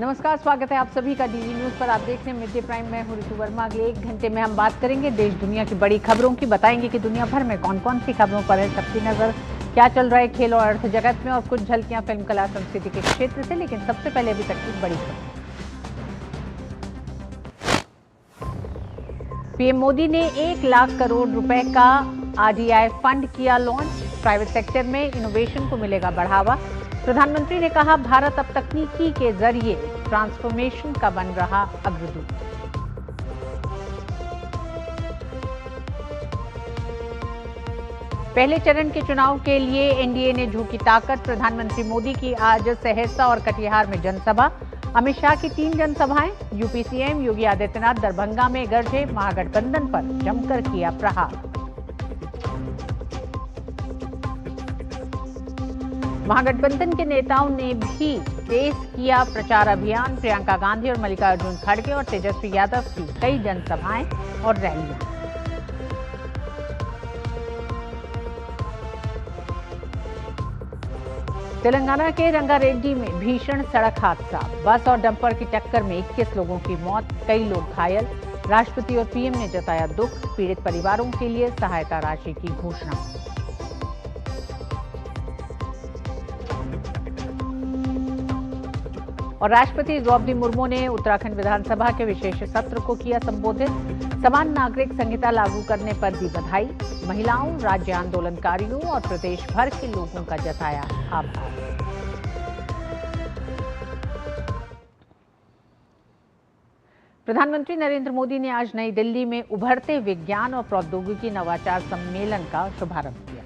नमस्कार, स्वागत है आप सभी का डीवी न्यूज पर। आप देख रहे हैं मिड डे प्राइम में हूं ऋतु वर्मा। अगले 1 घंटे में हम बात करेंगे देश दुनिया की बड़ी खबरों की। बताएंगे कि दुनिया भर में कौन कौन सी खबरों पर है सबकी नजर, क्या चल रहा है खेल और अर्थ जगत में, और कुछ झलकियां फिल्म कला संस्कृति के क्षेत्र से। लेकिन सबसे पहले अभी तक की बड़ी खबर। पीएम मोदी ने 1 लाख करोड़ रुपए का आरडीआई फंड किया लॉन्च। प्राइवेट सेक्टर में इनोवेशन को मिलेगा बढ़ावा। प्रधानमंत्री ने कहा, भारत अब तकनीकी के जरिए ट्रांसफॉर्मेशन का बन रहा अग्रदूत। पहले चरण के चुनाव के लिए एनडीए ने झोंकी ताकत। प्रधानमंत्री मोदी की आज सहरसा और कटिहार में जनसभा। अमित शाह की 3 जनसभाएं। यूपी सीएम योगी आदित्यनाथ दरभंगा में गरजे। महागठबंधन पर जमकर किया प्रहार। महागठबंधन के नेताओं ने भी तेज किया प्रचार अभियान। प्रियंका गांधी और मल्लिकार्जुन खड़गे और तेजस्वी यादव की कई जनसभाएं और रैलियां। तेलंगाना के रंगारेड्डी में भीषण सड़क हादसा। बस और डंपर की टक्कर में 21 लोगों की मौत, कई लोग घायल। राष्ट्रपति और पीएम ने जताया दुख। पीड़ित परिवारों के लिए सहायता राशि की घोषणा। और राष्ट्रपति द्रौपदी मुर्मू ने उत्तराखंड विधानसभा के विशेष सत्र को किया संबोधित। समान नागरिक संहिता लागू करने पर दी बधाई। महिलाओं, राज्य आंदोलनकारियों और प्रदेश भर के लोगों का जताया आभार। प्रधानमंत्री नरेंद्र मोदी ने आज नई दिल्ली में उभरते विज्ञान और प्रौद्योगिकी नवाचार सम्मेलन का शुभारंभ किया।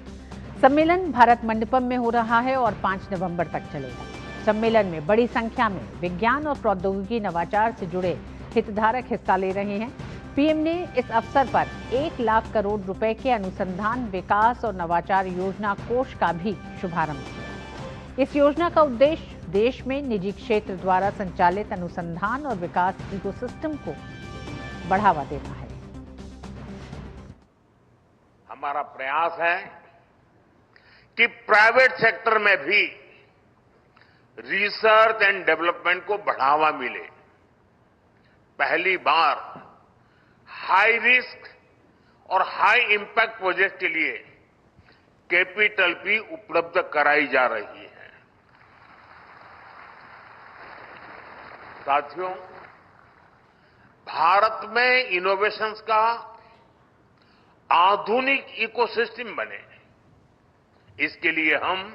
सम्मेलन भारत मंडपम में हो रहा है और 5 नवंबर तक चलेगा। सम्मेलन में बड़ी संख्या में विज्ञान और प्रौद्योगिकी नवाचार से जुड़े हितधारक हिस्सा ले रहे हैं। पीएम ने इस अवसर पर 1 लाख करोड़ रुपए के अनुसंधान, विकास और नवाचार योजना कोष का भी शुभारंभ किया। इस योजना का उद्देश्य देश में निजी क्षेत्र द्वारा संचालित अनुसंधान और विकास इकोसिस्टम को बढ़ावा देना है। हमारा प्रयास है कि प्राइवेट सेक्टर में भी रिसर्च एंड डेवलपमेंट को बढ़ावा मिले। पहली बार हाई रिस्क और हाई इंपैक्ट प्रोजेक्ट के लिए कैपिटल भी उपलब्ध कराई जा रही है। साथियों, भारत में इनोवेशंस का आधुनिक इकोसिस्टम बने, इसके लिए हम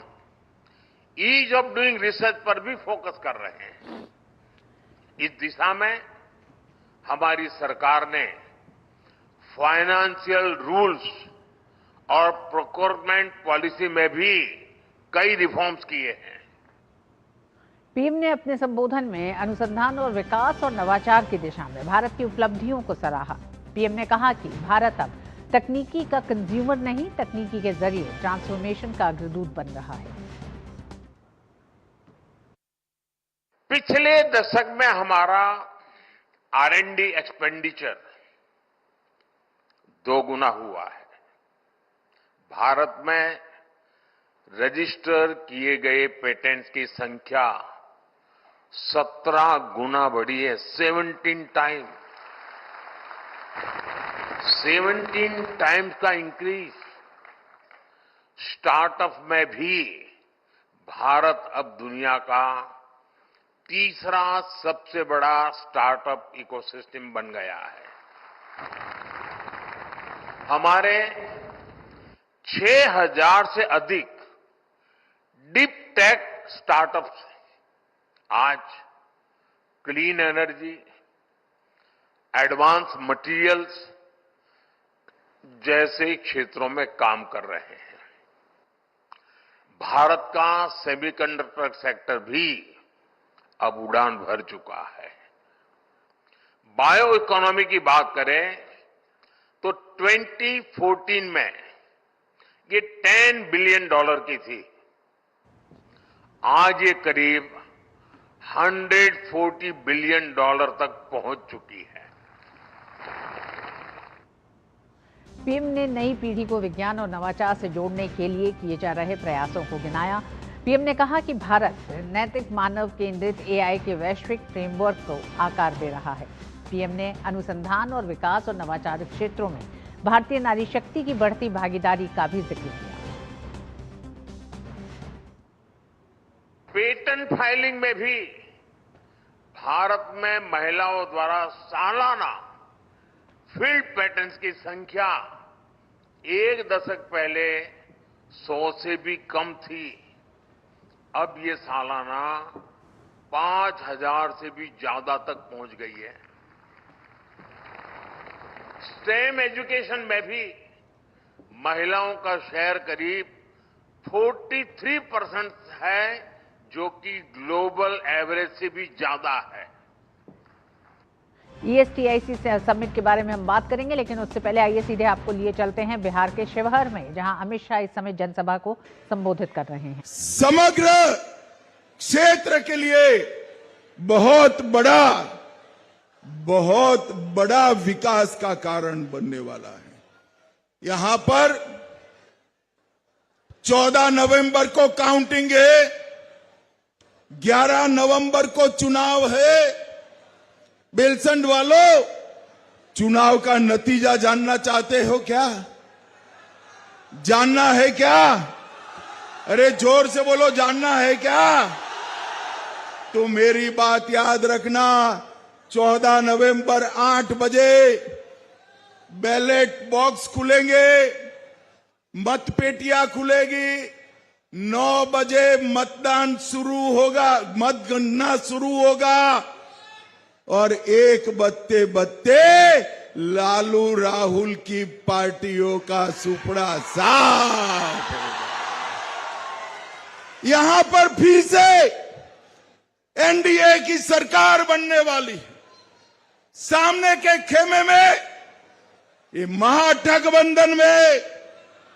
ईज ऑफ डूइंग रिसर्च पर भी फोकस कर रहे हैं। इस दिशा में हमारी सरकार ने फाइनेंशियल रूल्स और प्रोक्योरमेंट पॉलिसी में भी कई रिफॉर्म्स किए हैं। पीएम ने अपने संबोधन में अनुसंधान और विकास और नवाचार की दिशा में भारत की उपलब्धियों को सराहा। पीएम ने कहा कि भारत अब तकनीकी का कंज्यूमर नहीं, तकनीकी के जरिए ट्रांसफॉर्मेशन का अग्रदूत बन रहा है। पिछले दशक में हमारा R&D एक्सपेंडिचर 2 गुना हुआ है। भारत में रजिस्टर किए गए पेटेंट्स की संख्या 17 गुना बढ़ी है। 17 टाइम्स का इंक्रीज। स्टार्टअप में भी भारत अब दुनिया का तीसरा सबसे बड़ा स्टार्टअप इकोसिस्टम बन गया है। हमारे 6000 से अधिक डीप टेक स्टार्टअप्स आज क्लीन एनर्जी, एडवांस मटेरियल्स जैसे क्षेत्रों में काम कर रहे हैं। भारत का सेमीकंडक्टर सेक्टर भी अब उड़ान भर चुका है। बायो इकोनॉमी की बात करें तो 2014 में ये $10 बिलियन की थी। आज ये करीब $140 बिलियन तक पहुंच चुकी है। पीएम ने नई पीढ़ी को विज्ञान और नवाचार से जोड़ने के लिए किए जा रहे प्रयासों को गिनाया। पीएम ने कहा कि भारत नैतिक मानव केंद्रित एआई के वैश्विक फ्रेमवर्क को आकार दे रहा है। पीएम ने अनुसंधान और विकास और नवाचार क्षेत्रों में भारतीय नारी शक्ति की बढ़ती भागीदारी का भी जिक्र किया। पेटेंट फाइलिंग में भी भारत में महिलाओं द्वारा सालाना फील्ड पेटेंट्स की संख्या एक दशक पहले 100 से भी कम थी। अब ये सालाना 5000 से भी ज्यादा तक पहुंच गई है। स्टेम एजुकेशन में भी महिलाओं का शेयर करीब 43% है, जो कि ग्लोबल एवरेज से भी ज्यादा है। ESTIC समिट के बारे में हम बात करेंगे, लेकिन उससे पहले आइए सीधे आपको लिए चलते हैं बिहार के शिवहर में, जहां अमित शाह इस समय जनसभा को संबोधित कर रहे हैं। समग्र क्षेत्र के लिए बहुत बड़ा विकास का कारण बनने वाला है। यहां पर 14 नवंबर को काउंटिंग है, 11 नवंबर को चुनाव है। बेलसंड वालों, चुनाव का नतीजा जानना चाहते हो क्या? जानना है क्या? अरे जोर से बोलो, जानना है क्या? तो मेरी बात याद रखना, 14 नवंबर 8 बजे बैलेट बॉक्स खुलेंगे, मतपेटियां खुलेगी, 9 बजे मतदान शुरू होगा, मतगणना शुरू होगा और 1 बजते लालू राहुल की पार्टियों का सुपड़ा साफ होगा। यहां पर फिर से एनडीए की सरकार बनने वाली है। सामने के खेमे में, ये महागठबंधन में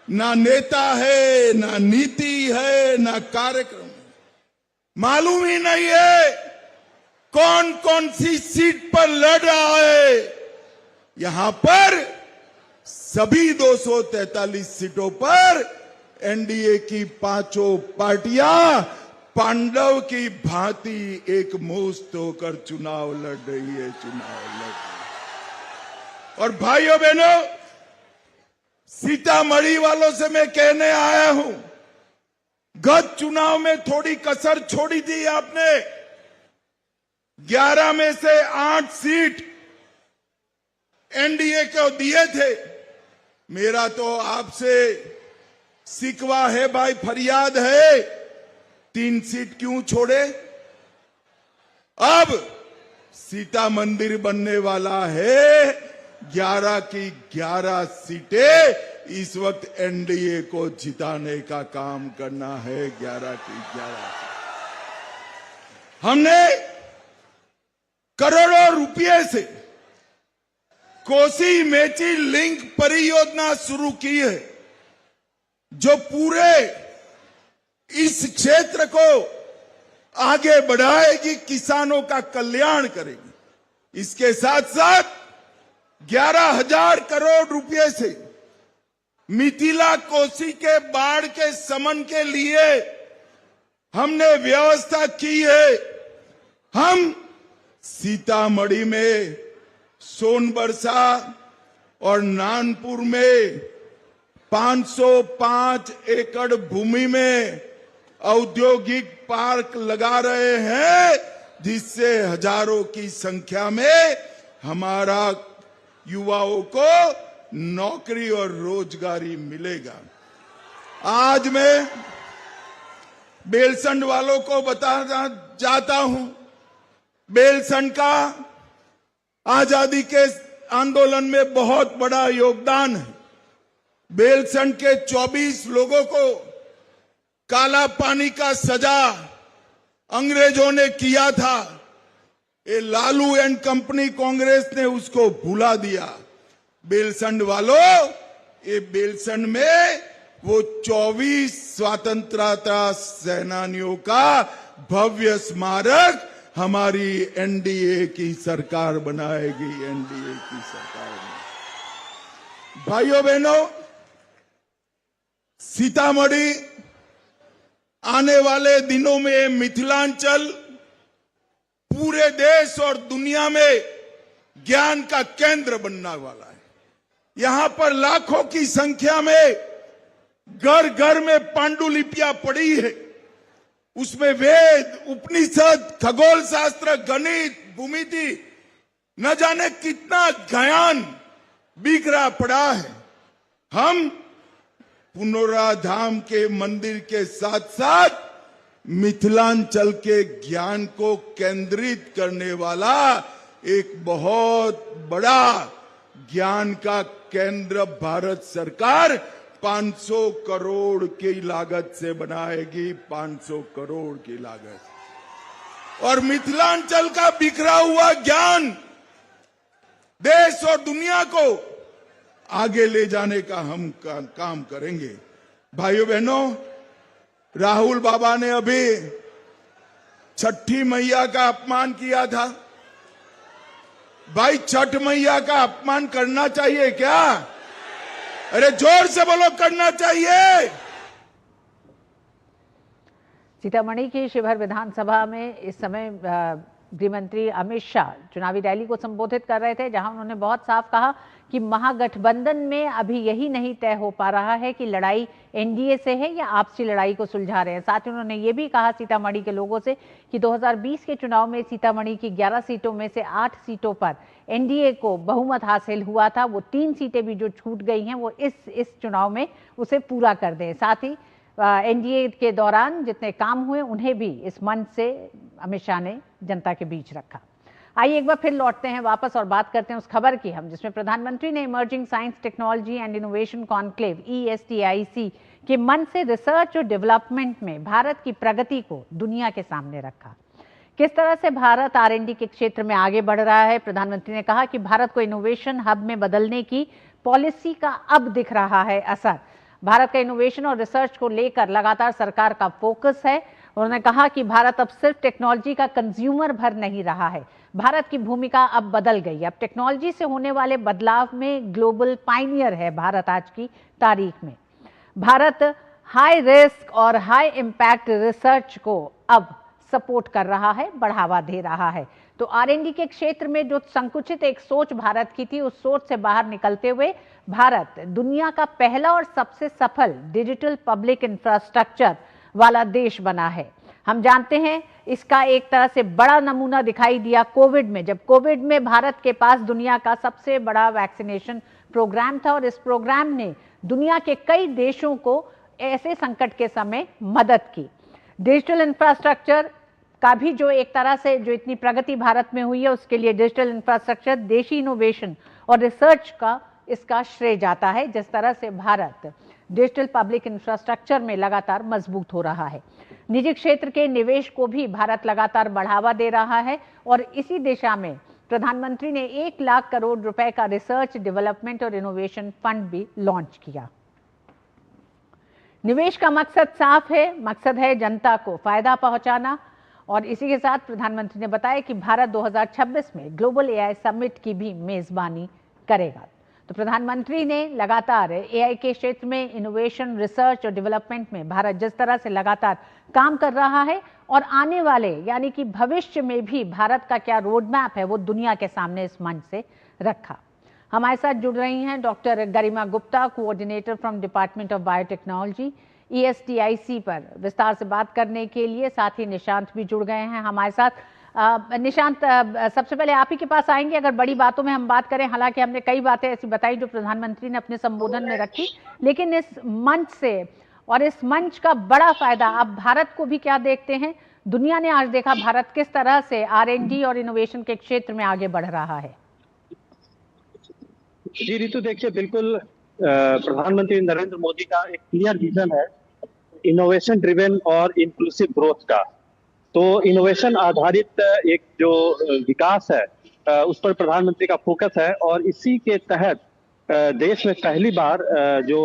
ना नेता है, ना नीति है, ना कार्यक्रम है। मालूम ही नहीं है कौन कौन सी सीट पर लड़ रहा है। यहां पर सभी 243 सीटों पर एनडीए की 5 पार्टियां पांडव की भांति एक मुश्त होकर चुनाव लड़ रही है। और भाइयों बहनों, सीतामढ़ी वालों से मैं कहने आया हूं, गत चुनाव में थोड़ी कसर छोड़ी थी आपने। 11 में से 8 सीट एनडीए को दिए थे। मेरा तो आपसे शिकवा है भाई, फरियाद है, 3 सीट क्यों छोड़े? अब सीता मंदिर बनने वाला है, 11 की 11 सीटें इस वक्त एनडीए को जिताने का काम करना है। 11 की 11 हमने करोड़ों रुपए से कोसी मेची लिंक परियोजना शुरू की है, जो पूरे इस क्षेत्र को आगे बढ़ाएगी, किसानों का कल्याण करेगी। इसके साथ साथ 11,000 करोड़ रुपए से मिथिला कोसी के बाढ़ के शमन के लिए हमने व्यवस्था की है। हम सीतामढ़ी में सोनबरसा और नानपुर में 505 एकड़ भूमि में औद्योगिक पार्क लगा रहे हैं, जिससे हजारों की संख्या में हमारा युवाओं को नौकरी और रोजगारी मिलेगा। आज मैं बेलसंड वालों को बताना चाहता हूं, बेलसंड का आजादी के आंदोलन में बहुत बड़ा योगदान है। बेलसंड के 24 लोगों को काला पानी का सजा अंग्रेजों ने किया था। ये लालू एंड कंपनी कांग्रेस ने उसको भुला दिया। बेलसंड वालों, ये बेलसंड में वो 24 स्वतंत्रता सेनानियों का भव्य स्मारक हमारी एनडीए की सरकार बनाएगी। एनडीए की सरकार भाइयों बहनों, सीतामढ़ी आने वाले दिनों में मिथिलांचल पूरे देश और दुनिया में ज्ञान का केंद्र बनने वाला है। यहां पर लाखों की संख्या में घर घर में पांडुलिपियां पड़ी है, उसमें वेद, उपनिषद, खगोल शास्त्र, गणित, भूमिति, न जाने कितना ज्ञान बिखरा पड़ा है। हम पुनौरा धाम के मंदिर के साथ साथ मिथिलांचल के ज्ञान को केंद्रित करने वाला एक बहुत बड़ा ज्ञान का केंद्र भारत सरकार 500 करोड़ की लागत से बनाएगी, 500 करोड़ की लागत। और मिथिलांचल का बिखरा हुआ ज्ञान देश और दुनिया को आगे ले जाने का हम काम करेंगे। भाइयों बहनों, राहुल बाबा ने अभी छठी मैया का अपमान किया था। भाई, छठ मैया का अपमान करना चाहिए क्या? अरे जोर से बोलो, करना चाहिए। सीतामढ़ी की शिवहर विधानसभा में इस समय गृह मंत्री अमित शाह चुनावी रैली को संबोधित कर रहे थे, जहां उन्होंने बहुत साफ कहा कि महागठबंधन में अभी यही नहीं तय हो पा रहा है कि लड़ाई एनडीए से है या आपसी लड़ाई को सुलझा रहे हैं। साथ ही उन्होंने ये भी कहा सीतामढ़ी के लोगों से कि 2020 के चुनाव में सीतामढ़ी की 11 सीटों में से 8 सीटों पर एनडीए को बहुमत हासिल हुआ था। वो 3 सीटें भी जो छूट गई हैं वो इस चुनाव में उसे पूरा कर दें। साथ ही एनडीए के दौरान जितने काम हुए उन्हें भी इस मंच से अमित शाह ने जनता के बीच रखा। आइए एक बार फिर लौटते हैं वापस और बात करते हैं उस खबर की हम जिसमें प्रधानमंत्री ने emerging science technology and innovation conclave ESTIC के मंच से रिसर्च और डेवलपमेंट में भारत की प्रगति को दुनिया के सामने रखा। किस तरह से भारत R&D के क्षेत्र में आगे बढ़ रहा है। प्रधानमंत्री ने कहा कि भारत को इनोवेशन हब में बदलने की पॉलिसी का अब दिख रहा है असर। भारत का इनोवेशन और रिसर्च को लेकर लगातार सरकार का फोकस है। उन्होंने कहा कि भारत अब सिर्फ टेक्नोलॉजी का कंज्यूमर भर नहीं रहा है, भारत की भूमिका अब बदल गई। अब टेक्नोलॉजी से होने वाले बदलाव में ग्लोबल पायनियर है भारत आज की तारीख में। भारत हाई रिस्क और हाई इम्पैक्ट रिसर्च को अब सपोर्ट कर रहा है, बढ़ावा दे रहा है। तो R&D के क्षेत्र में जो संकुचित एक सोच भारत की थी, उस सोच से बाहर निकलते हुए भारत दुनिया का पहला और सबसे सफल डिजिटल पब्लिक इंफ्रास्ट्रक्चर वाला देश बना है। हम जानते हैं इसका एक तरह से बड़ा नमूना दिखाई दिया कोविड में, जब कोविड में भारत के पास दुनिया का सबसे बड़ा वैक्सीनेशन प्रोग्राम था और इस प्रोग्राम ने दुनिया के कई देशों को ऐसे संकट के समय मदद की। डिजिटल इंफ्रास्ट्रक्चर का भी जो एक तरह से जो इतनी प्रगति भारत में हुई है, उसके लिए डिजिटल इंफ्रास्ट्रक्चर, देशी इनोवेशन और रिसर्च का इसका श्रेय जाता है। जिस तरह से भारत डिजिटल पब्लिक इंफ्रास्ट्रक्चर में लगातार मजबूत हो रहा है, निजी क्षेत्र के निवेश को भी भारत लगातार बढ़ावा दे रहा है और इसी दिशा में प्रधानमंत्री ने 1 लाख करोड़ रुपए का रिसर्च, डेवलपमेंट और इनोवेशन फंड भी लॉन्च किया। निवेश का मकसद साफ है, मकसद है जनता को फायदा पहुंचाना। और इसी के साथ प्रधानमंत्री ने बताया कि भारत 2026 में ग्लोबल AI समिट की भी मेजबानी करेगा। तो प्रधानमंत्री ने लगातार AI के क्षेत्र में इनोवेशन, रिसर्च और डेवलपमेंट में भारत जिस तरह से लगातार काम कर रहा है और आने वाले यानी कि भविष्य में भी भारत का क्या रोड मैप है वो दुनिया के सामने इस मंच से रखा। हमारे साथ जुड़ रही हैं doctor Garima Gupta, coordinator from department of biotechnology, ESTIC पर विस्तार से बात करने के लिए। साथ ही निशांत भी जुड़ गए हैं हमारे साथ। निशांत, सबसे पहले आप ही के पास आएंगे। अगर बड़ी बातों में हम बात करें, हालांकि हमने कई बातें ऐसी बताई जो प्रधानमंत्री ने अपने संबोधन में रखी, लेकिन इस मंच से और इस मंच का बड़ा फायदा आप भारत को भी क्या देखते हैं? दुनिया ने आज देखा भारत किस तरह से R&D और इनोवेशन के क्षेत्र में आगे बढ़ रहा है। जी रितु, देखिए बिल्कुल प्रधानमंत्री नरेंद्र मोदी का एक क्लियर विजन है इनोवेशन ड्रिवन और इंक्लूसिव ग्रोथ का। तो इनोवेशन आधारित एक जो विकास है उस पर प्रधानमंत्री का फोकस है और इसी के तहत देश में पहली बार जो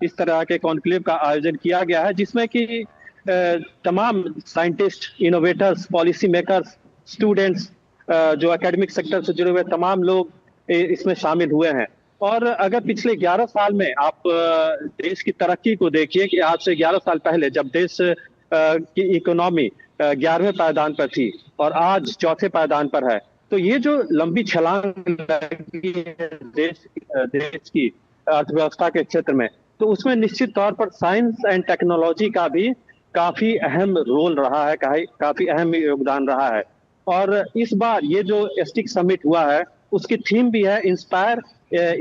इस तरह के कॉन्क्लेव का आयोजन किया गया है, जिसमें कि तमाम scientist, innovators, policy makers, students, जो एकेडमिक सेक्टर से जुड़े हुए तमाम लोग इसमें शामिल हुए हैं। और अगर पिछले 11 साल में आप देश की तरक्की को देखिए कि आज से 11 साल पहले जब देश की इकोनॉमी 11वें पायदान पर थी और आज चौथे पायदान पर है। तो ये जो लंबी छलांग लगी है देश की अर्थव्यवस्था के क्षेत्र में, तो उसमें निश्चित तौर पर साइंस एंड टेक्नोलॉजी का भी काफी अहम रोल रहा है, काफी अहम योगदान रहा है। और इस बार ये जो एस्टिक समिट हुआ है उसकी थीम भी है inspire,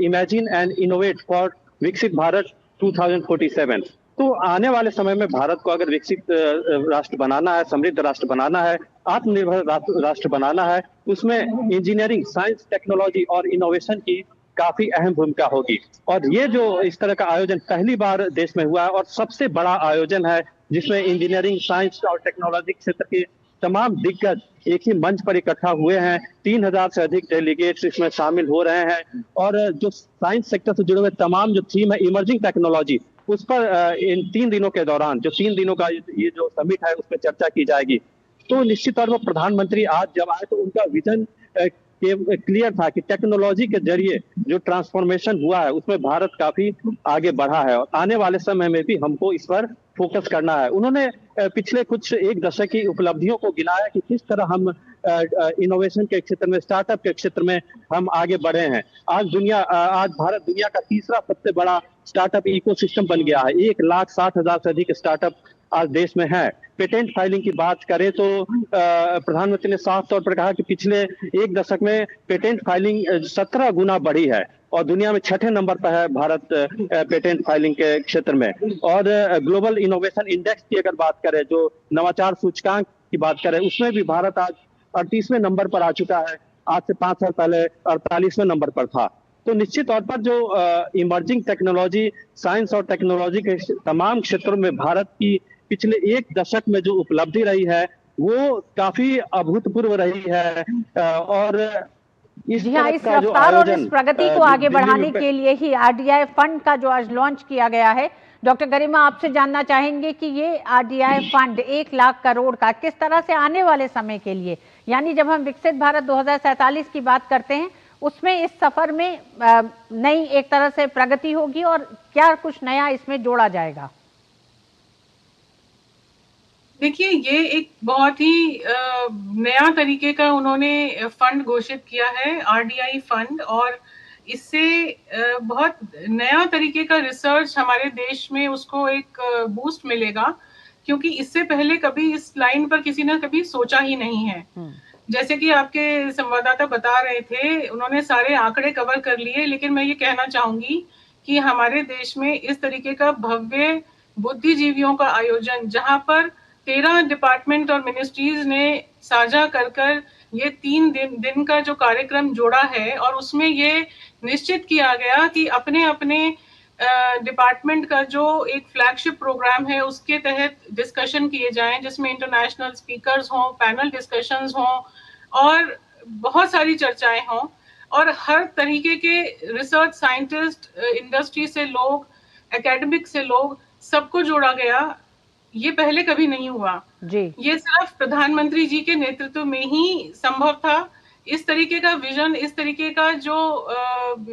imagine and innovate for विकसित भारत 2047। तो आने वाले समय में भारत को अगर विकसित राष्ट्र बनाना है, समृद्ध राष्ट्र बनाना है, आत्मनिर्भर राष्ट्र बनाना है, उसमें इंजीनियरिंग, साइंस, टेक्नोलॉजी और इनोवेशन की काफी अहम भूमिका होगी। और ये जो इस तरह का आयोजन पहली बार देश में हुआ है और सबसे बड़ा आयोजन है जिसमें इंजीनियरिंग, साइंस और टेक्नोलॉजी क्षेत्र के तमाम दिग्गज एक ही मंच पर इकट्ठा हुए हैं। 3000 से अधिक डेलीगेट्स इसमें शामिल हो रहे हैं और जो साइंस सेक्टर से जुड़े हुए तमाम जो थीम है इमर्जिंग टेक्नोलॉजी, उस पर इन 3 दिनों के दौरान, जो 3 दिनों का ये जो समिट है, उस पर चर्चा की जाएगी। तो निश्चित तौर पर प्रधानमंत्री आज जब आए तो उनका विजन क्लियर था कि टेक्नोलॉजी के जरिए जो ट्रांसफॉर्मेशन हुआ है उसमें भारत काफी आगे बढ़ा है और आने वाले समय में भी हमको इस पर फोकस करना है। उन्होंने पिछले कुछ एक दशक की उपलब्धियों को गिनाया कि किस तरह हम इनोवेशन के क्षेत्र में, स्टार्टअप के क्षेत्र में हम आगे बढ़े हैं। आज भारत दुनिया का तीसरा सबसे बड़ा स्टार्टअप इकोसिस्टम बन गया है। 1,60,000 से अधिक स्टार्टअप आज देश में है। पेटेंट फाइलिंग की बात करें तो प्रधानमंत्री ने साफ तौर पर कहा कि पिछले एक दशक में पेटेंट फाइलिंग 17 गुना बढ़ी है और दुनिया में 6ठे नंबर पर है भारत पेटेंट फाइलिंग के क्षेत्र में। और ग्लोबल इनोवेशन इंडेक्स की अगर बात करें, जो नवाचार सूचकांक की बात करें, उसमें भी भारत आज 38वें नंबर पर आ चुका है। आज से 5 साल पहले 48वें नंबर पर था। तो निश्चित तौर पर जो इमर्जिंग टेक्नोलॉजी, साइंस और टेक्नोलॉजी के तमाम क्षेत्रों में भारत की पिछले एक दशक में जो उपलब्धि रही है वो काफी अभूतपूर्व रही है। और जी हाँ, इस रफ्तार और इस प्रगति को आगे बढ़ाने के लिए ही आरडीआई फंड का जो आज लॉन्च किया गया है, डॉक्टर गरिमा आपसे जानना चाहेंगे कि ये आरडीआई फंड 1 लाख करोड़ का किस तरह से आने वाले समय के लिए, यानी जब हम विकसित भारत 2047 की बात करते हैं, उसमें इस सफर में नई एक तरह से प्रगति होगी और क्या कुछ नया इसमें जोड़ा जाएगा? देखिए, ये एक बहुत ही नया तरीके का उन्होंने फंड घोषित किया है, आरडीआई फंड, और इससे बहुत नया तरीके का रिसर्च हमारे देश में उसको एक बूस्ट मिलेगा, क्योंकि इससे पहले कभी इस लाइन पर किसी ने कभी सोचा ही नहीं है। जैसे कि आपके संवाददाता बता रहे थे, उन्होंने सारे आंकड़े कवर कर लिए, लेकिन मैं ये कहना चाहूंगी कि हमारे देश में इस तरीके का भव्य बुद्धिजीवियों का आयोजन, जहां पर 13 डिपार्टमेंट और मिनिस्ट्रीज ने साझा कर ये 3 दिन का जो कार्यक्रम जोड़ा है, और उसमें ये निश्चित किया गया कि अपने अपने डिपार्टमेंट का जो एक फ्लैगशिप प्रोग्राम है उसके तहत डिस्कशन किए जाएं, जिसमें इंटरनेशनल स्पीकर्स हों, पैनल डिस्कशंस हों और बहुत सारी चर्चाएं हों, और हर तरीके के रिसर्च साइंटिस्ट, इंडस्ट्री से लोग, एकेडमिक से लोग, सबको जोड़ा गया। ये पहले कभी नहीं हुआ जी। ये सिर्फ प्रधानमंत्री जी के नेतृत्व में ही संभव था। इस तरीके का विजन, इस तरीके का जो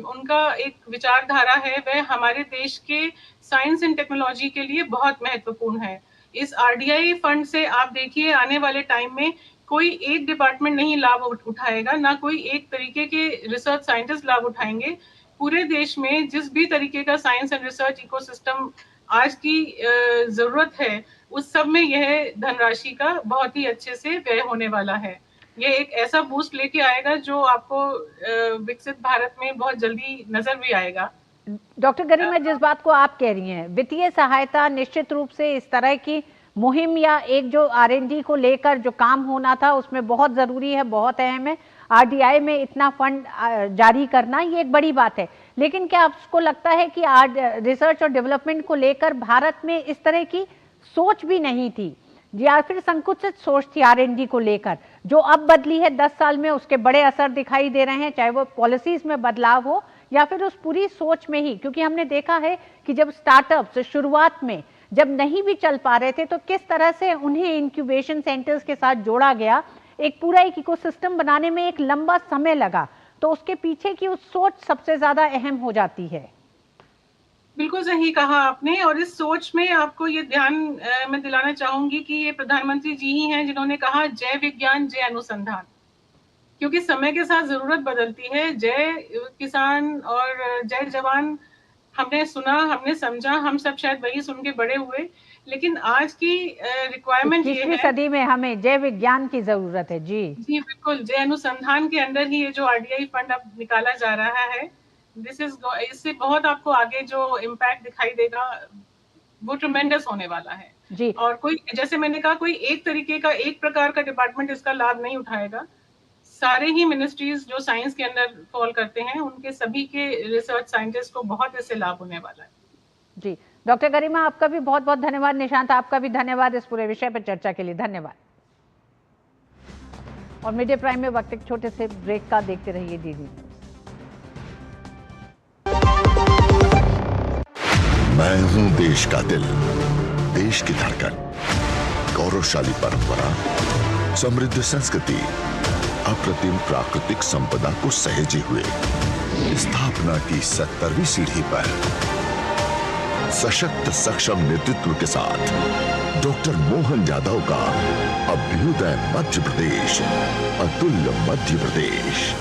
उनका एक विचारधारा है, वह हमारे देश के साइंस एंड टेक्नोलॉजी के लिए बहुत महत्वपूर्ण है। इस आरडीआई फंड से आप देखिए, आने वाले टाइम में कोई एक डिपार्टमेंट नहीं लाभ उठाएगा, ना कोई एक तरीके के रिसर्च साइंटिस्ट लाभ उठाएंगे। पूरे देश में जिस भी तरीके का साइंस एंड रिसर्च इकोसिस्टम आज की जरूरत है, उस सब में यह धनराशि का बहुत ही अच्छे से व्यय होने वाला है। ये एक ऐसा बूस्ट लेके आएगा जो आपको विकसित भारत में बहुत जल्दी नजर भी आएगा। डॉक्टर गरिमा, जिस बात को आप कह रही हैं, वित्तीय सहायता निश्चित रूप से इस तरह की मुहिम या एक जो आरएनडी को लेकर जो काम होना था उसमें बहुत जरूरी है, बहुत अहम है। आरडीआई में इतना फंड जारी करना ये एक बड़ी बात है, लेकिन क्या आपको लगता है कि रिसर्च और डेवलपमेंट को लेकर भारत में इस तरह की सोच भी नहीं थी, या फिर संकुचित सोच थी आरएनडी को लेकर, जो अब बदली है 10 साल में, उसके बड़े असर दिखाई दे रहे हैं, चाहे वो पॉलिसीज में बदलाव हो या फिर उस पूरी सोच में ही? क्योंकि हमने देखा है कि जब स्टार्टअप्स शुरुआत में जब नहीं भी चल पा रहे थे तो किस तरह से उन्हें इंक्यूबेशन सेंटर्स के साथ जोड़ा गया, एक पूरा एक इकोसिस्टम बनाने में एक लंबा समय लगा, तो उसके पीछे की उस सोच सबसे ज्यादा अहम हो जाती है। बिल्कुल सही कहा आपने। और इस सोच में आपको ये ध्यान मैं दिलाना चाहूंगी कि ये प्रधानमंत्री जी ही हैं जिन्होंने कहा जय विज्ञान जय अनुसंधान, क्योंकि समय के साथ जरूरत बदलती है। जय किसान और जय जवान हमने सुना, हमने समझा, हम सब शायद वही सुन के बड़े हुए, लेकिन आज की रिक्वायरमेंट ये 21वीं है। सदी में हमें जय विज्ञान की जरूरत है। जी जी बिल्कुल, जय अनुसंधान के अंदर ही ये जो आरडीआई फंड अब निकाला जा रहा है, इससे बहुत आपको आगे जो इम्पैक्ट दिखाई देगा वो ट्रिमेंडस होने वाला है। जी और कोई, जैसे मैंने कहा, कोई एक तरीके का, एक प्रकार का डिपार्टमेंट इसका लाभ नहीं उठाएगा। सारे ही मिनिस्ट्रीज जो साइंस के अंदर फॉल करते हैं, उनके सभी के रिसर्च साइंटिस्ट को बहुत इससे लाभ होने वाला है। जी डॉक्टर गरिमा, आपका भी बहुत बहुत धन्यवाद। निशांत, आपका भी धन्यवाद इस पूरे विषय पर चर्चा के लिए। धन्यवाद। और मीडिया प्राइम में वक्त एक छोटे से ब्रेक का, देखते रहिए डीडी न्यूज। मैं हूं देश का दिल, देश की धड़कन, गौरवशाली परंपरा, समृद्ध संस्कृति, अप्रतिम प्राकृतिक संपदा को सहेजे हुए स्थापना की 70वीं सीढ़ी पर सशक्त सक्षम नेतृत्व के साथ डॉक्टर मोहन यादव का अभ्युदय मध्य प्रदेश, अतुल्य मध्य प्रदेश।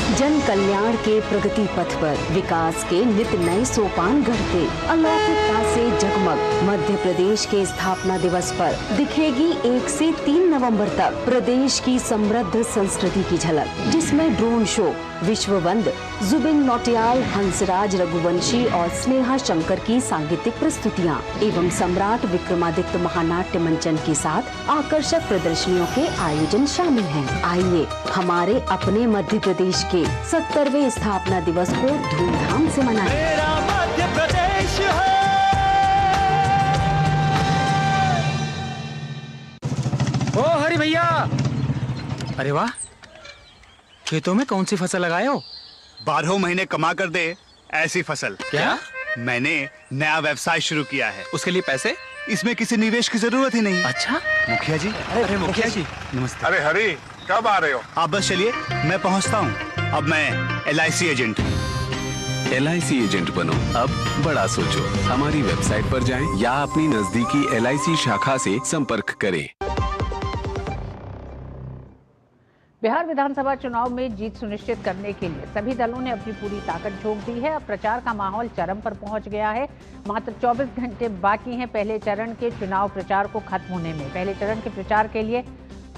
जन कल्याण के प्रगति पथ पर विकास के नित नए सोपान गढ़ते अलौकिकता से जगमग मध्य प्रदेश के स्थापना दिवस पर दिखेगी 1 से 3 नवंबर तक प्रदेश की समृद्ध संस्कृति की झलक, जिसमें ड्रोन शो, विश्ववंद, जुबिन नौटियाल, हंसराज रघुवंशी और स्नेहा शंकर की सांगीतिक प्रस्तुतियाँ एवं सम्राट विक्रमादित्य महानाट्य मंचन के साथ आकर्षक प्रदर्शनियों के आयोजन शामिल हैं। आइए हमारे अपने मध्य प्रदेश के 70वें स्थापना दिवस को धूमधाम से मनाएं। मेरा मध्य प्रदेश है। ओ हरि भैया, अरे वाह, खेतों में कौन सी फसल लगाए हो? 12 महीने कमा कर दे ऐसी फसल। क्या? मैंने नया व्यवसाय शुरू किया है। उसके लिए पैसे? इसमें किसी निवेश की जरूरत ही नहीं। अच्छा मुखिया जी। अरे मुखिया जी नमस्ते। अरे हरी, कब आ रहे हो? आप बस चलिए, मैं पहुंचता हूं। अब मैं LIC एजेंट। LIC एजेंट बनो, अब बड़ा सोचो। हमारी वेबसाइट पर जाएं या अपनी नजदीकी LIC शाखा से संपर्क करें। बिहार विधानसभा चुनाव में जीत सुनिश्चित करने के लिए सभी दलों ने अपनी पूरी ताकत झोंक दी है। अब प्रचार का माहौल चरम पर पहुंच गया है। मात्र 24 घंटे बाकी हैं पहले चरण के चुनाव प्रचार को खत्म होने में। पहले चरण के प्रचार के लिए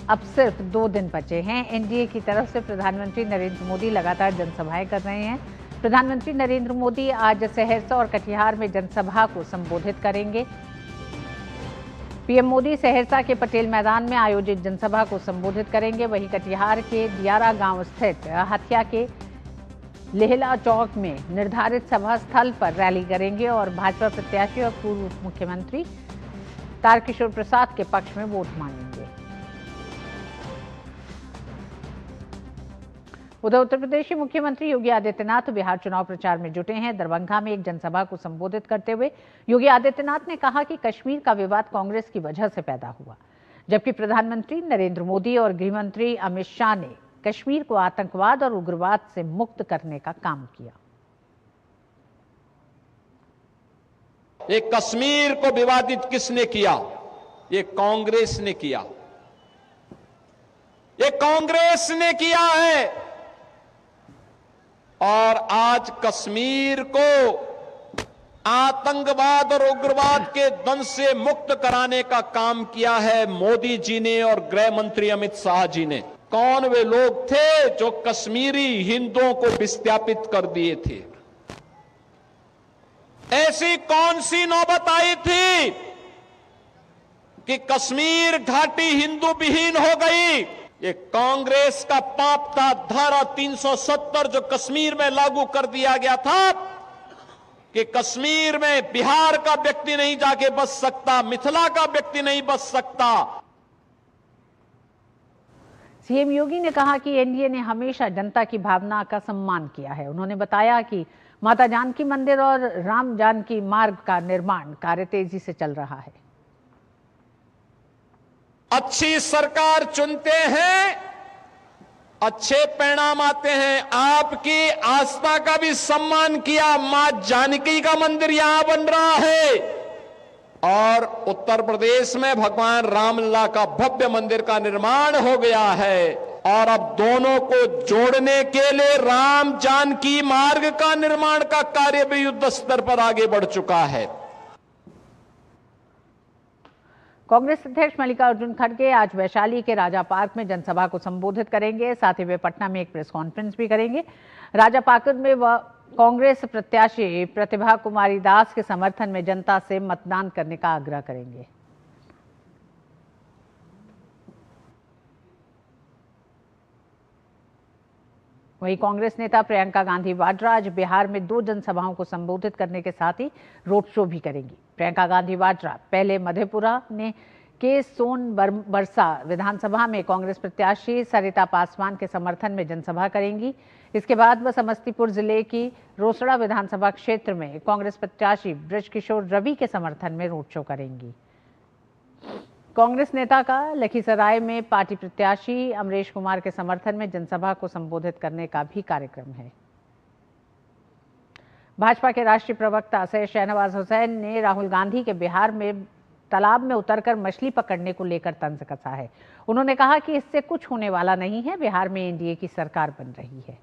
अब सिर्फ 2 दिन बचे हैं। एनडीए की तरफ से प्रधानमंत्री नरेंद्र मोदी लगातार जनसभाएं कर रहे हैं। प्रधानमंत्री नरेंद्र मोदी आज सहरसा और कटिहार में जनसभा को संबोधित करेंगे। पीएम मोदी सहरसा के पटेल मैदान में आयोजित जनसभा को संबोधित करेंगे। वहीं कटिहार के दियारा गांव स्थित हथिया के लेहला चौक में निर्धारित सभा स्थल पर रैली करेंगे और भाजपा प्रत्याशी और पूर्व उप मुख्यमंत्री तारकिशोर प्रसाद के पक्ष में वोट मांगेंगे। उधर उत्तर प्रदेश के मुख्यमंत्री योगी आदित्यनाथ बिहार चुनाव प्रचार में जुटे हैं। दरभंगा में एक जनसभा को संबोधित करते हुए योगी आदित्यनाथ ने कहा कि कश्मीर का विवाद कांग्रेस की वजह से पैदा हुआ, जबकि प्रधानमंत्री नरेंद्र मोदी और गृहमंत्री अमित शाह ने कश्मीर को आतंकवाद और उग्रवाद से मुक्त करने का काम किया। ये कश्मीर को विवादित किसने किया? ये कांग्रेस ने किया। ये कांग्रेस ने किया है। और आज कश्मीर को आतंकवाद और उग्रवाद के दंश से मुक्त कराने का काम किया है मोदी जी ने और गृह मंत्री अमित शाह जी ने। कौन वे लोग थे जो कश्मीरी हिंदुओं को विस्थापित कर दिए थे? ऐसी कौन सी नौबत आई थी कि कश्मीर घाटी हिंदू विहीन हो गई? ये कांग्रेस का पाप था। धारा 370 जो कश्मीर में लागू कर दिया गया था कि कश्मीर में बिहार का व्यक्ति नहीं जाके बस सकता, मिथिला का व्यक्ति नहीं बस सकता। सीएम योगी ने कहा कि एनडीए ने हमेशा जनता की भावना का सम्मान किया है। उन्होंने बताया कि माता जानकी मंदिर और राम जानकी मार्ग का निर्माण कार्य तेजी से चल रहा है। अच्छी सरकार चुनते हैं अच्छे परिणाम आते हैं। आपकी आस्था का भी सम्मान किया। मां जानकी का मंदिर यहां बन रहा है और उत्तर प्रदेश में भगवान रामलला का भव्य मंदिर का निर्माण हो गया है और अब दोनों को जोड़ने के लिए राम जानकी मार्ग का निर्माण का कार्य भी युद्ध स्तर पर आगे बढ़ चुका है। कांग्रेस अध्यक्ष मल्लिकार्जुन खड़गे आज वैशाली के राजा पार्क में जनसभा को संबोधित करेंगे। साथ ही वे पटना में एक प्रेस कॉन्फ्रेंस भी करेंगे। राजा पार्क में वह कांग्रेस प्रत्याशी प्रतिभा कुमारी दास के समर्थन में जनता से मतदान करने का आग्रह करेंगे। वहीं कांग्रेस नेता प्रियंका गांधी वाड्रा आज बिहार में 2 जनसभाओं को संबोधित करने के साथ ही रोड शो भी करेंगी। प्रियंका गांधी वाड्रा पहले मधेपुरा के सोनबरसा विधानसभा में कांग्रेस प्रत्याशी सरिता पासवान के समर्थन में जनसभा करेंगी। इसके बाद वह समस्तीपुर जिले की रोसड़ा विधानसभा क्षेत्र में कांग्रेस प्रत्याशी ब्रजकिशोर रवि के समर्थन में रोड शो करेंगी। कांग्रेस नेता का लखीसराय में पार्टी प्रत्याशी अमरेश कुमार के समर्थन में जनसभा को संबोधित करने का भी कार्यक्रम है। भाजपा के राष्ट्रीय प्रवक्ता सैयद शहनवाज हुसैन ने राहुल गांधी के बिहार में तालाब में उतरकर मछली पकड़ने को लेकर तंज कसा है। उन्होंने कहा कि इससे कुछ होने वाला नहीं है। बिहार में एनडीए की सरकार बन रही है।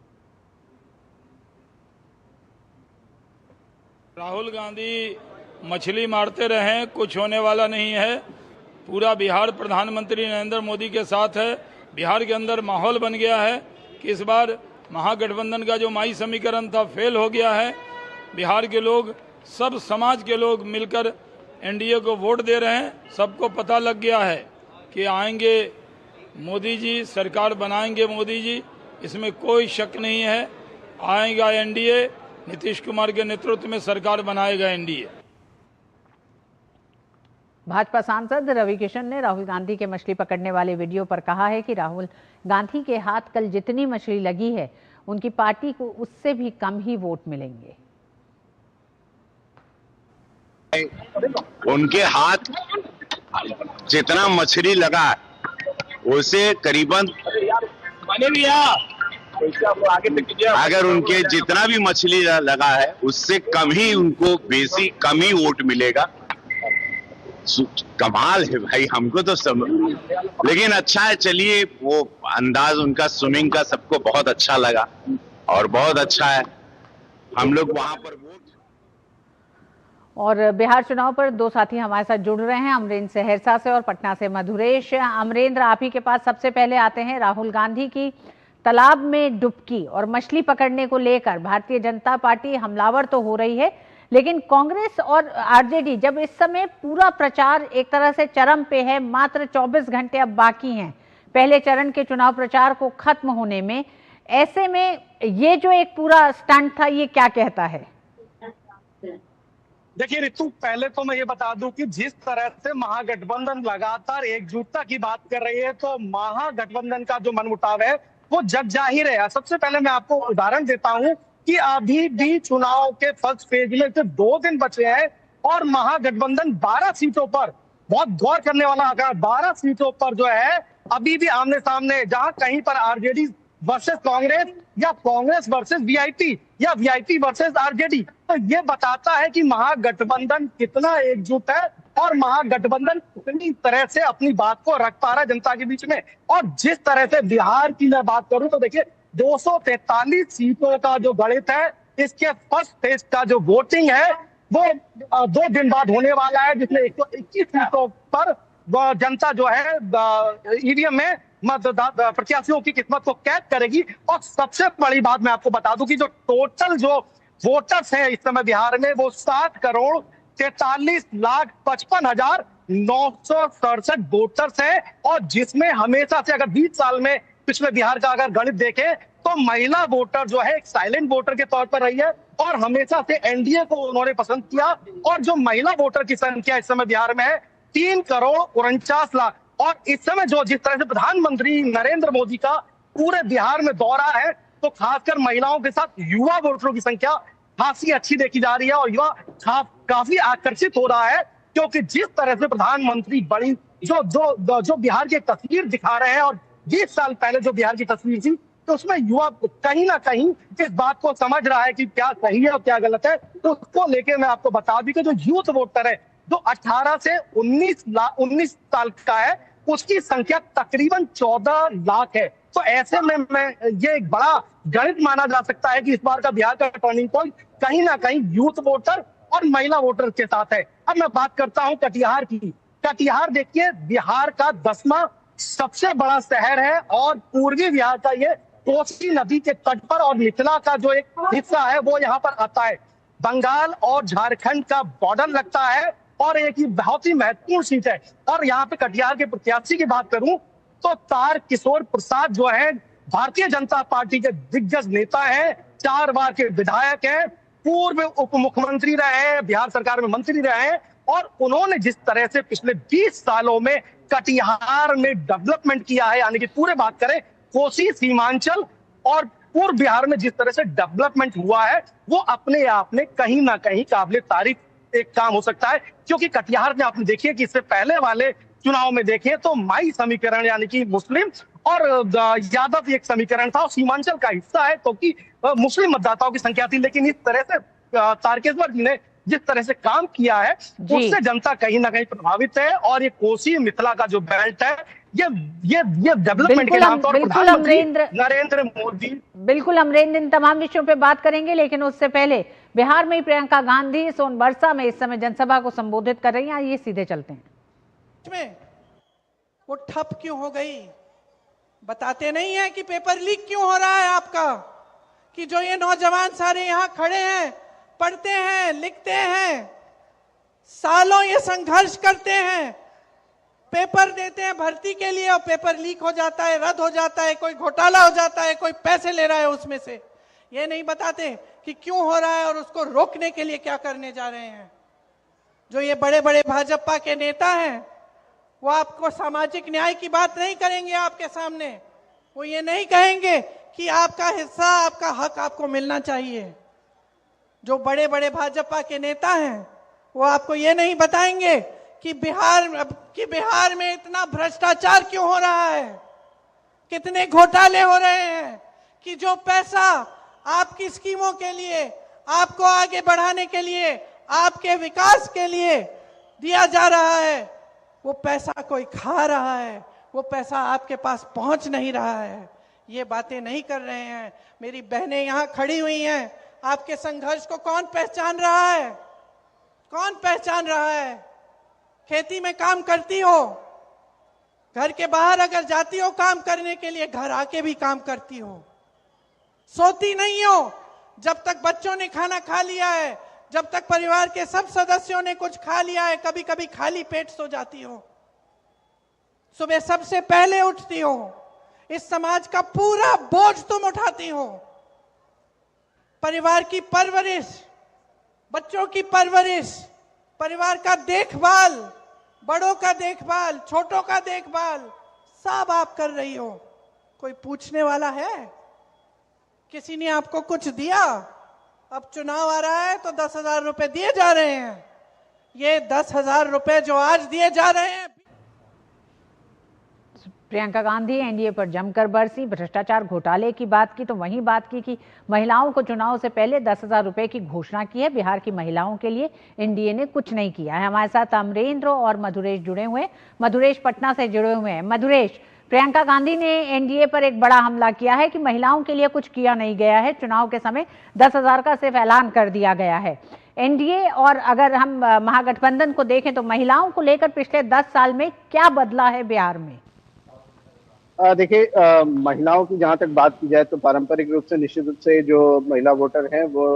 राहुल गांधी मछली मारते रहे, कुछ होने वाला नहीं है। पूरा बिहार प्रधानमंत्री नरेंद्र मोदी के साथ है। बिहार के अंदर माहौल बन गया है कि इस बार महागठबंधन का जो माई समीकरण था फेल हो गया है। बिहार के लोग, सब समाज के लोग मिलकर एनडीए को वोट दे रहे हैं। सबको पता लग गया है कि आएंगे मोदी जी, सरकार बनाएंगे मोदी जी, इसमें कोई शक नहीं है। आएगा एनडीए, नीतीश कुमार के नेतृत्व में सरकार बनाएगा एनडीए। भाजपा सांसद रवि किशन ने राहुल गांधी के मछली पकड़ने वाले वीडियो पर कहा है कि राहुल गांधी के हाथ कल जितनी मछली लगी है, उनकी पार्टी को उससे भी कम ही वोट मिलेंगे। उनके हाथ जितना मछली लगा उसे करीबन अगर उनके जितना भी मछली लगा है उससे कम ही, उनको बेसी कम ही वोट मिलेगा। कमाल है भाई, हमको तो सब, लेकिन अच्छा है। चलिए, वो अंदाज उनका स्विमिंग का सबको बहुत अच्छा लगा और बहुत अच्छा है। हम लोग वहां पर वोट। और बिहार चुनाव पर 2 साथी हमारे साथ जुड़ रहे हैं, अमरेंद्र सहरसा से और पटना से मधुरेश। अमरेंद्र, आप ही के पास सबसे पहले आते हैं। राहुल गांधी की तालाब में डुबकी और मछली पकड़ने को लेकर भारतीय जनता पार्टी हमलावर तो हो रही है, लेकिन कांग्रेस और आरजेडी जब इस समय पूरा प्रचार एक तरह से चरम पे है, मात्र 24 घंटे अब बाकी हैं पहले चरण के चुनाव प्रचार को खत्म होने में, ऐसे में ये जो एक पूरा स्टंट था, ये क्या कहता है? देखिए ऋतु, पहले तो मैं ये बता दूं कि जिस तरह से महागठबंधन लगातार एकजुटता की बात कर रही है, तो महागठबंधन का जो मनमुटाव है वो जग जाहिर है। सबसे पहले मैं आपको उदाहरण देता हूं कि अभी भी चुनाव के फर्स्ट फेज में सिर्फ 2 दिन बचे हैं और महागठबंधन 12 सीटों पर, बहुत गौर करने वाला आंकड़ा, 12 सीटों पर जो है अभी भी आमने सामने, जहां कहीं पर आरजेडी वर्सेस कांग्रेस या कांग्रेस वर्सेस वीआईपी या वीआईपी वर्सेस आरजेडी। तो ये बताता है कि महागठबंधन कितना एकजुट है और महागठबंधन कितनी तरह से अपनी बात को रख पा रहा है जनता के बीच में। और जिस तरह से बिहार की मैं बात करूं तो देखिए 243 सीटों का जो गणित है, इसके फर्स्ट फेज का जो वोटिंग है वो 2 दिन बाद होने वाला है, जिसमें 121 सीटों पर जनता जो है ईवीएम में प्रत्याशियों की किस्मत को कैद करेगी। और सबसे बड़ी बात मैं आपको बता दूं कि जो टोटल जो वोटर्स हैं इस समय बिहार में, वो 7,43,55,967 वोटर्स हैं। और जिसमें हमेशा से, अगर 20 साल में पिछले बिहार का अगर गणित देखें, तो महिला वोटर जो है एक साइलेंट वोटर के तौर पर रही है और हमेशा से एनडीए को उन्होंने पसंद किया। और जो महिला वोटर की संख्या इस समय बिहार में है 3,49,00,000। और इस समय जो जिस तरह से प्रधानमंत्री नरेंद्र मोदी का पूरे बिहार में दौरा है, तो खासकर महिलाओं के साथ युवा वोटरों की संख्या खासी अच्छी देखी जा रही है और युवा काफी आकर्षित हो रहा है, क्योंकि जिस तरह से प्रधानमंत्री बड़ी जो बिहार की तस्वीर दिखा रहे हैं, और 20 साल पहले जो बिहार की तस्वीर थी तो उसमें युवा कहीं ना कहीं इस बात को समझ रहा है कि क्या सही है और क्या गलत है। तो उसको लेके मैं आपको बता दूं कि जो यूथ वोटर है, जो 18 से 19 साल का है, उसकी संख्या तकरीबन 14 लाख है। तो ऐसे में ये एक बड़ा गणित माना जा सकता है कि इस बार का बिहार का टर्निंग पॉइंट कहीं ना कहीं यूथ वोटर और महिला वोटर के साथ है। अब मैं बात करता हूं कटिहार की। कटिहार देखिए बिहार का 10वां सबसे बड़ा शहर है और पूर्वी बिहार का ये कोसी नदी के तट पर और मिथिला का जो एक हिस्सा है वो यहाँ पर आता है। बंगाल और झारखंड का बॉर्डर लगता है और एक बहुत ही महत्वपूर्ण सीट है। और यहाँ पे कटिहार के प्रत्याशी की बात करूं तो तारकिशोर प्रसाद जो है भारतीय जनता पार्टी के दिग्गज नेता है, 4 बार के विधायक हैं, पूर्व उप मुख्यमंत्री रहे हैं, बिहार सरकार में मंत्री रहे हैं और उन्होंने जिस तरह से पिछले 20 सालों में कटिहार में डेवलपमेंट किया है, यानी कि पूरे बात करें कोसी सीमांचल और पूर्व बिहार में जिस तरह से डेवलपमेंट हुआ है वो अपने आप में कहीं ना कहीं काबिले तारीफ एक काम हो सकता है। क्योंकि कटिहार में आपने देखिए कि इससे पहले वाले चुनाव में देखिए तो माई समीकरण यानी कि मुस्लिम और यादव एक समीकरण था और सीमांचल का हिस्सा है क्योंकि मुस्लिम मतदाताओं की संख्या थी। लेकिन इस तरह से तारकेश्वर जी ने जिस तरह से काम किया है उससे जनता कहीं ना कहीं प्रभावित है। और ये कोसी मिथिला का जो बेल्ट है ये डेवलपमेंट के नाम पर प्रधानमंत्री नरेंद्र मोदी। बिल्कुल अमरेंद्र, इन तमाम विषयों पे बात करेंगे, लेकिन उससे पहले बिहार में प्रियंका गांधी सोनबरसा में इस समय जनसभा को संबोधित कर रही हैं। ये सीधे चलते हैं। में वो ठप क्यों हो गई? बताते नहीं है कि पेपर लीक क्यों हो रहा है आपका, कि जो ये नौजवान सारे यहाँ खड़े हैं, पढ़ते हैं, लिखते हैं, सालों ये संघर्ष करते हैं, पेपर देते हैं भर्ती के लिए और पेपर लीक हो जाता है, रद्द हो जाता है, कोई घोटाला हो जाता है, कोई पैसे ले रहा है उसमें से। ये नहीं बताते कि क्यों हो रहा है और उसको रोकने के लिए क्या करने जा रहे हैं। जो ये बड़े बड़े भाजपा के नेता हैं वो आपको सामाजिक न्याय की बात नहीं करेंगे आपके सामने। वो ये नहीं कहेंगे कि आपका हिस्सा, आपका हक आपको मिलना चाहिए। जो बड़े बड़े भाजपा के नेता हैं वो आपको ये नहीं बताएंगे कि बिहार में इतना भ्रष्टाचार क्यों हो रहा है, कितने घोटाले हो रहे हैं, कि जो पैसा आपकी स्कीमों के लिए, आपको आगे बढ़ाने के लिए, आपके विकास के लिए दिया जा रहा है, वो पैसा कोई खा रहा है, वो पैसा आपके पास पहुंच नहीं रहा है। ये बातें नहीं कर रहे हैं। मेरी बहनें यहाँ खड़ी हुई हैं, आपके संघर्ष को कौन पहचान रहा है? कौन पहचान रहा है? खेती में काम करती हो, घर के बाहर अगर जाती हो काम करने के लिए, घर आके भी काम करती हो, सोती नहीं हो जब तक बच्चों ने खाना खा लिया है, जब तक परिवार के सब सदस्यों ने कुछ खा लिया है, कभी कभी खाली पेट सो जाती हो, सुबह सबसे पहले उठती हो, इस समाज का पूरा बोझ तुम उठाती हो। परिवार की परवरिश, बच्चों की परवरिश, परिवार का देखभाल, बड़ों का देखभाल, छोटों का देखभाल, सब आप कर रही हो। कोई पूछने वाला है? किसी ने आपको कुछ दिया? अब चुनाव आ रहा है तो 10,000 रुपए दिए जा रहे हैं। ये 10,000 रुपए जो आज दिए जा रहे हैं। प्रियंका गांधी एनडीए पर जमकर बरसी, भ्रष्टाचार घोटाले की बात की तो वहीं बात की कि महिलाओं को चुनाव से पहले 10,000 रुपए की घोषणा की है। बिहार की महिलाओं के लिए एनडीए ने कुछ नहीं किया है। हमारे साथ अमरेंद्र और मधुरेश जुड़े हुए हैं। मधुरेश पटना से जुड़े हुए हैं। मधुरेश, प्रियंका गांधी ने एनडीए पर एक बड़ा हमला किया है कि महिलाओं के लिए कुछ किया नहीं गया है। चुनाव के समय 10,000 का सिर्फ ऐलान कर दिया गया है। एनडीए और अगर हम महागठबंधन को देखें तो महिलाओं को लेकर पिछले 10 साल में क्या बदला है बिहार में? देखिए, महिलाओं की जहां तक बात की जाए तो पारंपरिक रूप से निश्चित रूप से जो महिला वोटर हैं वो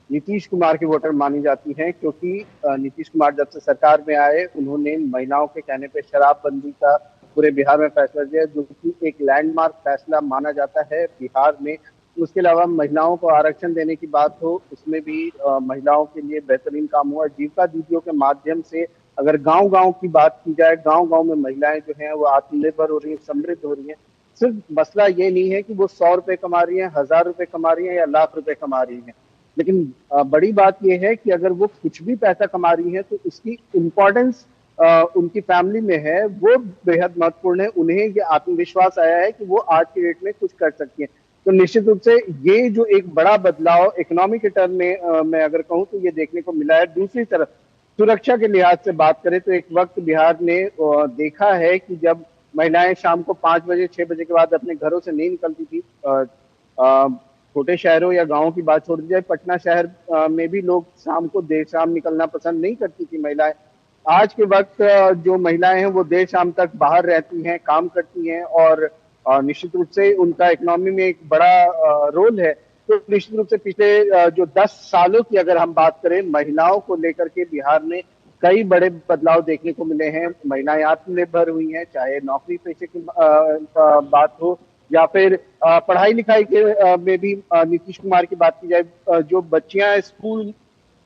नीतीश कुमार की वोटर मानी जाती हैं, क्योंकि नीतीश कुमार जब से सरकार में आए उन्होंने महिलाओं के कहने पे शराबबंदी का पूरे बिहार में फैसला दिया, जो कि एक लैंडमार्क फैसला माना जाता है बिहार में। उसके अलावा महिलाओं को आरक्षण देने की बात हो, उसमें भी महिलाओं के लिए बेहतरीन काम हुआ। जीविका दीदियों के माध्यम से अगर गांव-गांव की बात की जाए, गांव-गांव में महिलाएं जो हैं वो आत्मनिर्भर हो रही हैं, समृद्ध हो रही हैं। सिर्फ मसला ये नहीं है कि वो 100 रुपए कमा रही हैं, 1000 रुपए कमा रही हैं या लाख रुपए कमा रही हैं, लेकिन बड़ी बात ये है कि अगर वो कुछ भी पैसा कमा रही है तो उसकी इम्पोर्टेंस उनकी फैमिली में है, वो बेहद महत्वपूर्ण है। उन्हें ये आत्मविश्वास आया है कि वो आज की डेट में कुछ कर सकती हैं। तो निश्चित रूप से ये जो एक बड़ा बदलाव इकोनॉमी के टर्म में मैं अगर कहूँ तो ये देखने को मिला है। दूसरी तरफ सुरक्षा के लिहाज से बात करें तो एक वक्त बिहार ने देखा है कि जब महिलाएं शाम को 5 बजे 6 बजे के बाद अपने घरों से नहीं निकलती थी। छोटे शहरों या गांवों की बात छोड़ दी जाए, पटना शहर में भी लोग शाम को देर शाम निकलना पसंद नहीं करती थी महिलाएं। आज के वक्त जो महिलाएं हैं वो देर शाम तक बाहर रहती हैं, काम करती हैं और निश्चित रूप से उनका इकोनॉमी में एक बड़ा रोल है। तो निश्चित रूप से पिछले जो 10 सालों की अगर हम बात करें महिलाओं को लेकर के बिहार में कई बड़े बदलाव देखने को मिले हैं। महिलाएं आत्मनिर्भर हुई हैं, चाहे नौकरी पेशे की बात हो या फिर पढ़ाई लिखाई के में भी नीतीश कुमार की बात की जाए, जो बच्चियां स्कूल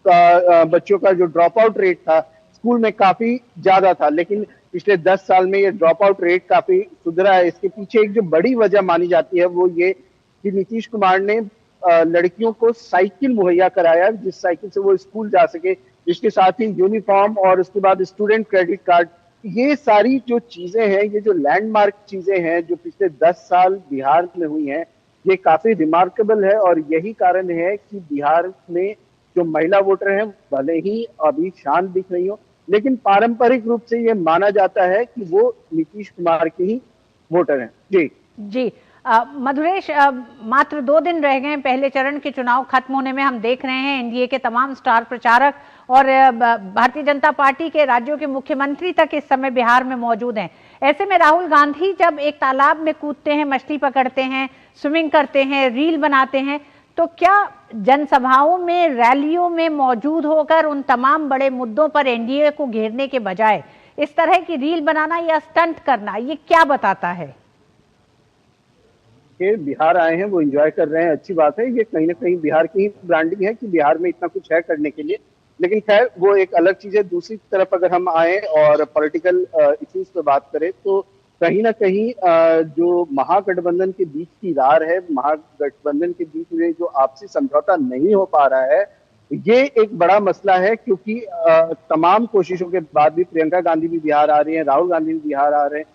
बच्चों का जो ड्रॉप आउट रेट था स्कूल में काफी ज्यादा था, लेकिन पिछले 10 साल में ये ड्रॉप आउट रेट काफी सुधरा है। इसके पीछे एक जो बड़ी वजह मानी जाती है वो ये कि नीतीश कुमार ने लड़कियों को साइकिल मुहैया कराया जिस साइकिल से वो स्कूल जा सके। इसके साथ ही यूनिफॉर्म और उसके बाद स्टूडेंट क्रेडिट कार्ड, ये सारी जो चीजें हैं, ये जो लैंडमार्क चीजें हैं जो पिछले 10 साल बिहार में हुई हैं, ये काफी रिमार्केबल है। और यही कारण है कि बिहार में जो महिला वोटर हैं भले ही अभी शांत दिख रही हो, लेकिन पारंपरिक रूप से ये माना जाता है कि वो नीतीश कुमार के ही वोटर हैं। जी मधुरेश, मात्र 2 दिन रह गए पहले चरण के चुनाव खत्म होने में। हम देख रहे हैं एनडीए के तमाम स्टार प्रचारक और भारतीय जनता पार्टी के राज्यों के मुख्यमंत्री तक इस समय बिहार में मौजूद हैं। ऐसे में राहुल गांधी जब एक तालाब में कूदते हैं, मछली पकड़ते हैं, स्विमिंग करते हैं, रील बनाते हैं, तो क्या जनसभाओं में, रैलियों में मौजूद होकर उन तमाम बड़े मुद्दों पर एनडीए को घेरने के बजाय इस तरह की रील बनाना या स्टंट करना, ये क्या बताता है? बिहार आए हैं, वो एंजॉय कर रहे हैं, अच्छी बात है। ये कहीं ना कहीं बिहार की ब्रांडिंग है कि बिहार में इतना कुछ है करने के लिए, लेकिन खैर वो एक अलग चीज है। दूसरी तरफ अगर हम आए और पॉलिटिकल इश्यूज पे बात करें तो कहीं ना कहीं जो महागठबंधन के बीच की रार है, महागठबंधन के बीच में जो आपसी समझौता नहीं हो पा रहा है, ये एक बड़ा मसला है। क्योंकि तमाम कोशिशों के बाद भी प्रियंका गांधी भी बिहार आ रही हैं, राहुल गांधी भी बिहार आ रहे हैं,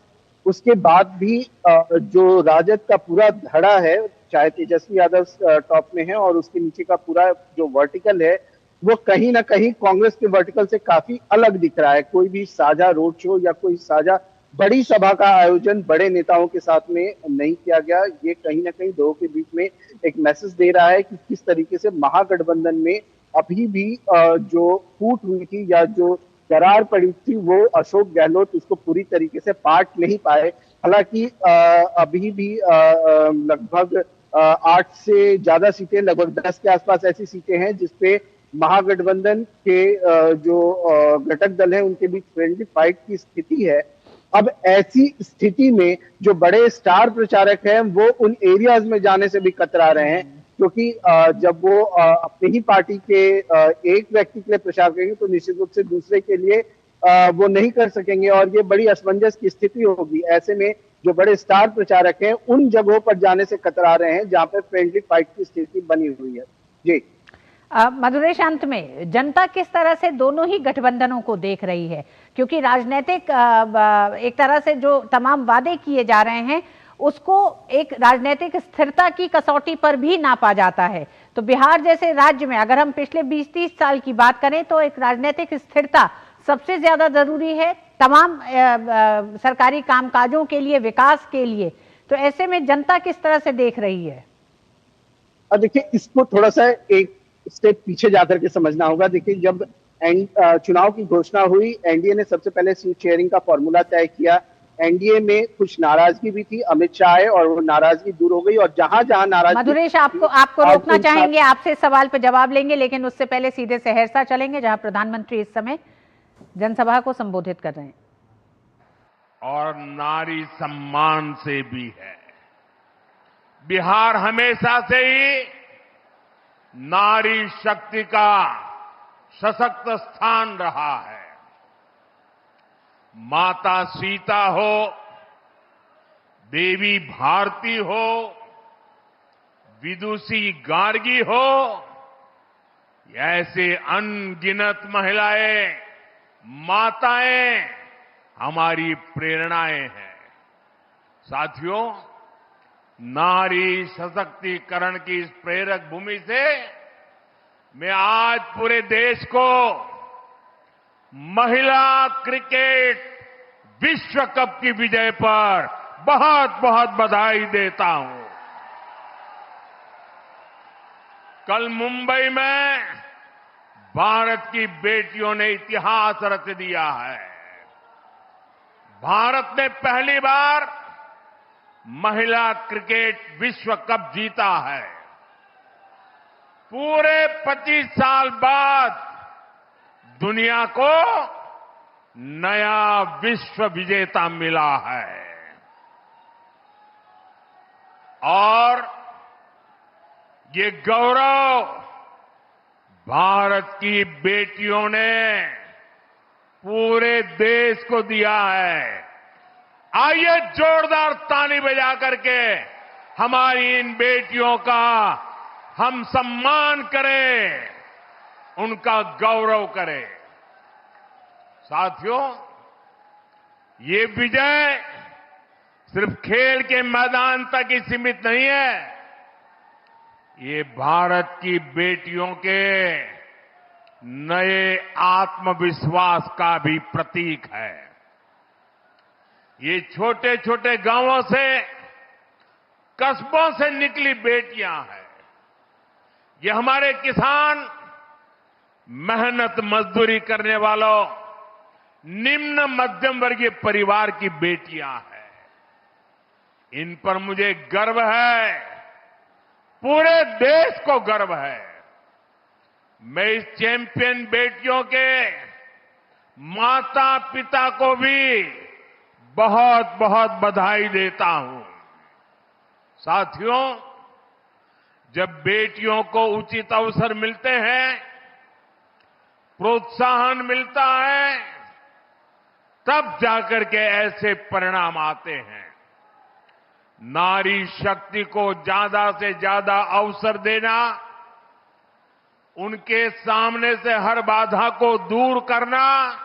उसके बाद भी जो राजद का पूरा धड़ा है, चाहे तेजस्वी यादव टॉप में है और उसके नीचे का पूरा जो वर्टिकल है वो कहीं ना कहीं कांग्रेस के वर्टिकल से काफी अलग दिख रहा है। कोई भी साझा रोड शो या कोई साझा बड़ी सभा का आयोजन बड़े नेताओं के साथ में नहीं किया गया। ये कहीं ना कहीं दो के बीच में एक मैसेज दे रहा है कि किस तरीके से महागठबंधन में अभी भी जो फूट हुई थी या जो दरार पड़ी थी वो अशोक गहलोत उसको पूरी तरीके से पाट नहीं पाए। हालांकि अभी भी लगभग 8 से ज्यादा सीटें, लगभग 10 के आसपास ऐसी सीटें हैं जिसपे महागठबंधन के जो घटक दल हैं उनके बीच फ्रेंडली फाइट की स्थिति है। अब ऐसी स्थिति में जो बड़े स्टार प्रचारक हैं वो उन एरियाज में जाने से भी कतरा रहे हैं, क्योंकि जब वो अपनी ही पार्टी के एक व्यक्ति के लिए प्रचार करेंगे तो निश्चित रूप से दूसरे के लिए वो नहीं कर सकेंगे और ये बड़ी असमंजस की स्थिति होगी। ऐसे में जो बड़े स्टार प्रचारक हैं उन जगहों पर जाने से कतरा रहे हैं जहां पर फ्रेंडली फाइट की स्थिति बनी हुई है। जी मधुरेश, अंत में जनता किस तरह से दोनों ही गठबंधनों को देख रही है? क्योंकि राजनीतिक एक तरह से जो तमाम वादे किए जा रहे हैं उसको एक राजनीतिक स्थिरता की कसौटी पर भी नापा जाता है। तो बिहार जैसे राज्य में अगर हम पिछले 20-30 साल की बात करें तो एक राजनीतिक स्थिरता सबसे ज्यादा जरूरी है तमाम सरकारी कामकाजों के लिए, विकास के लिए। तो ऐसे में जनता किस तरह से देख रही है? अब देखिए, इसको थोड़ा सा एक स्टेप पीछे जाकर के समझना होगा। देखिए, जब चुनाव की घोषणा हुई, एनडीए ने सबसे पहले सीट शेयरिंग का फॉर्मूला तय किया। एनडीए में कुछ नाराजगी भी थी, अमित शाह आए और वो नाराजगी दूर हो गई और जहां जहां नाराजगी। मधुरेश, आपको रोकना चाहेंगे, आपसे सवाल पे जवाब लेंगे, लेकिन उससे पहले सीधे सहरसा चलेंगे जहां प्रधानमंत्री इस समय जनसभा को संबोधित कर रहे हैं। और नारी सम्मान से भी है। बिहार हमेशा से ही नारी शक्ति का सशक्त स्थान रहा है। माता सीता हो, देवी भारती हो, विदुषी गार्गी हो, ऐसे अनगिनत महिलाएं, माताएं हमारी प्रेरणाएं हैं। साथियों, नारी सशक्तिकरण की इस प्रेरक भूमि से मैं आज पूरे देश को महिला क्रिकेट विश्व कप की विजय पर बहुत बहुत बधाई देता हूं। कल मुंबई में भारत की बेटियों ने इतिहास रच दिया है। भारत ने पहली बार महिला क्रिकेट विश्व कप जीता है। पूरे 25 साल बाद दुनिया को नया विश्व विजेता मिला है और ये गौरव भारत की बेटियों ने पूरे देश को दिया है। आइए जोरदार ताली बजा करके हमारी इन बेटियों का हम सम्मान करें, उनका गौरव करें। साथियों, ये विजय सिर्फ खेल के मैदान तक ही सीमित नहीं है, ये भारत की बेटियों के नए आत्मविश्वास का भी प्रतीक है। ये छोटे छोटे गांवों से, कस्बों से निकली बेटियां हैं। ये हमारे किसान, मेहनत मजदूरी करने वालों, निम्न मध्यम वर्गीय परिवार की बेटियां हैं। इन पर मुझे गर्व है, पूरे देश को गर्व है। मैं इस चैंपियन बेटियों के माता पिता को भी बहुत बहुत बधाई देता हूं। साथियों, जब बेटियों को उचित अवसर मिलते हैं, प्रोत्साहन मिलता है, तब जाकर के ऐसे परिणाम आते हैं। नारी शक्ति को ज्यादा से ज्यादा अवसर देना, उनके सामने से हर बाधा को दूर करना,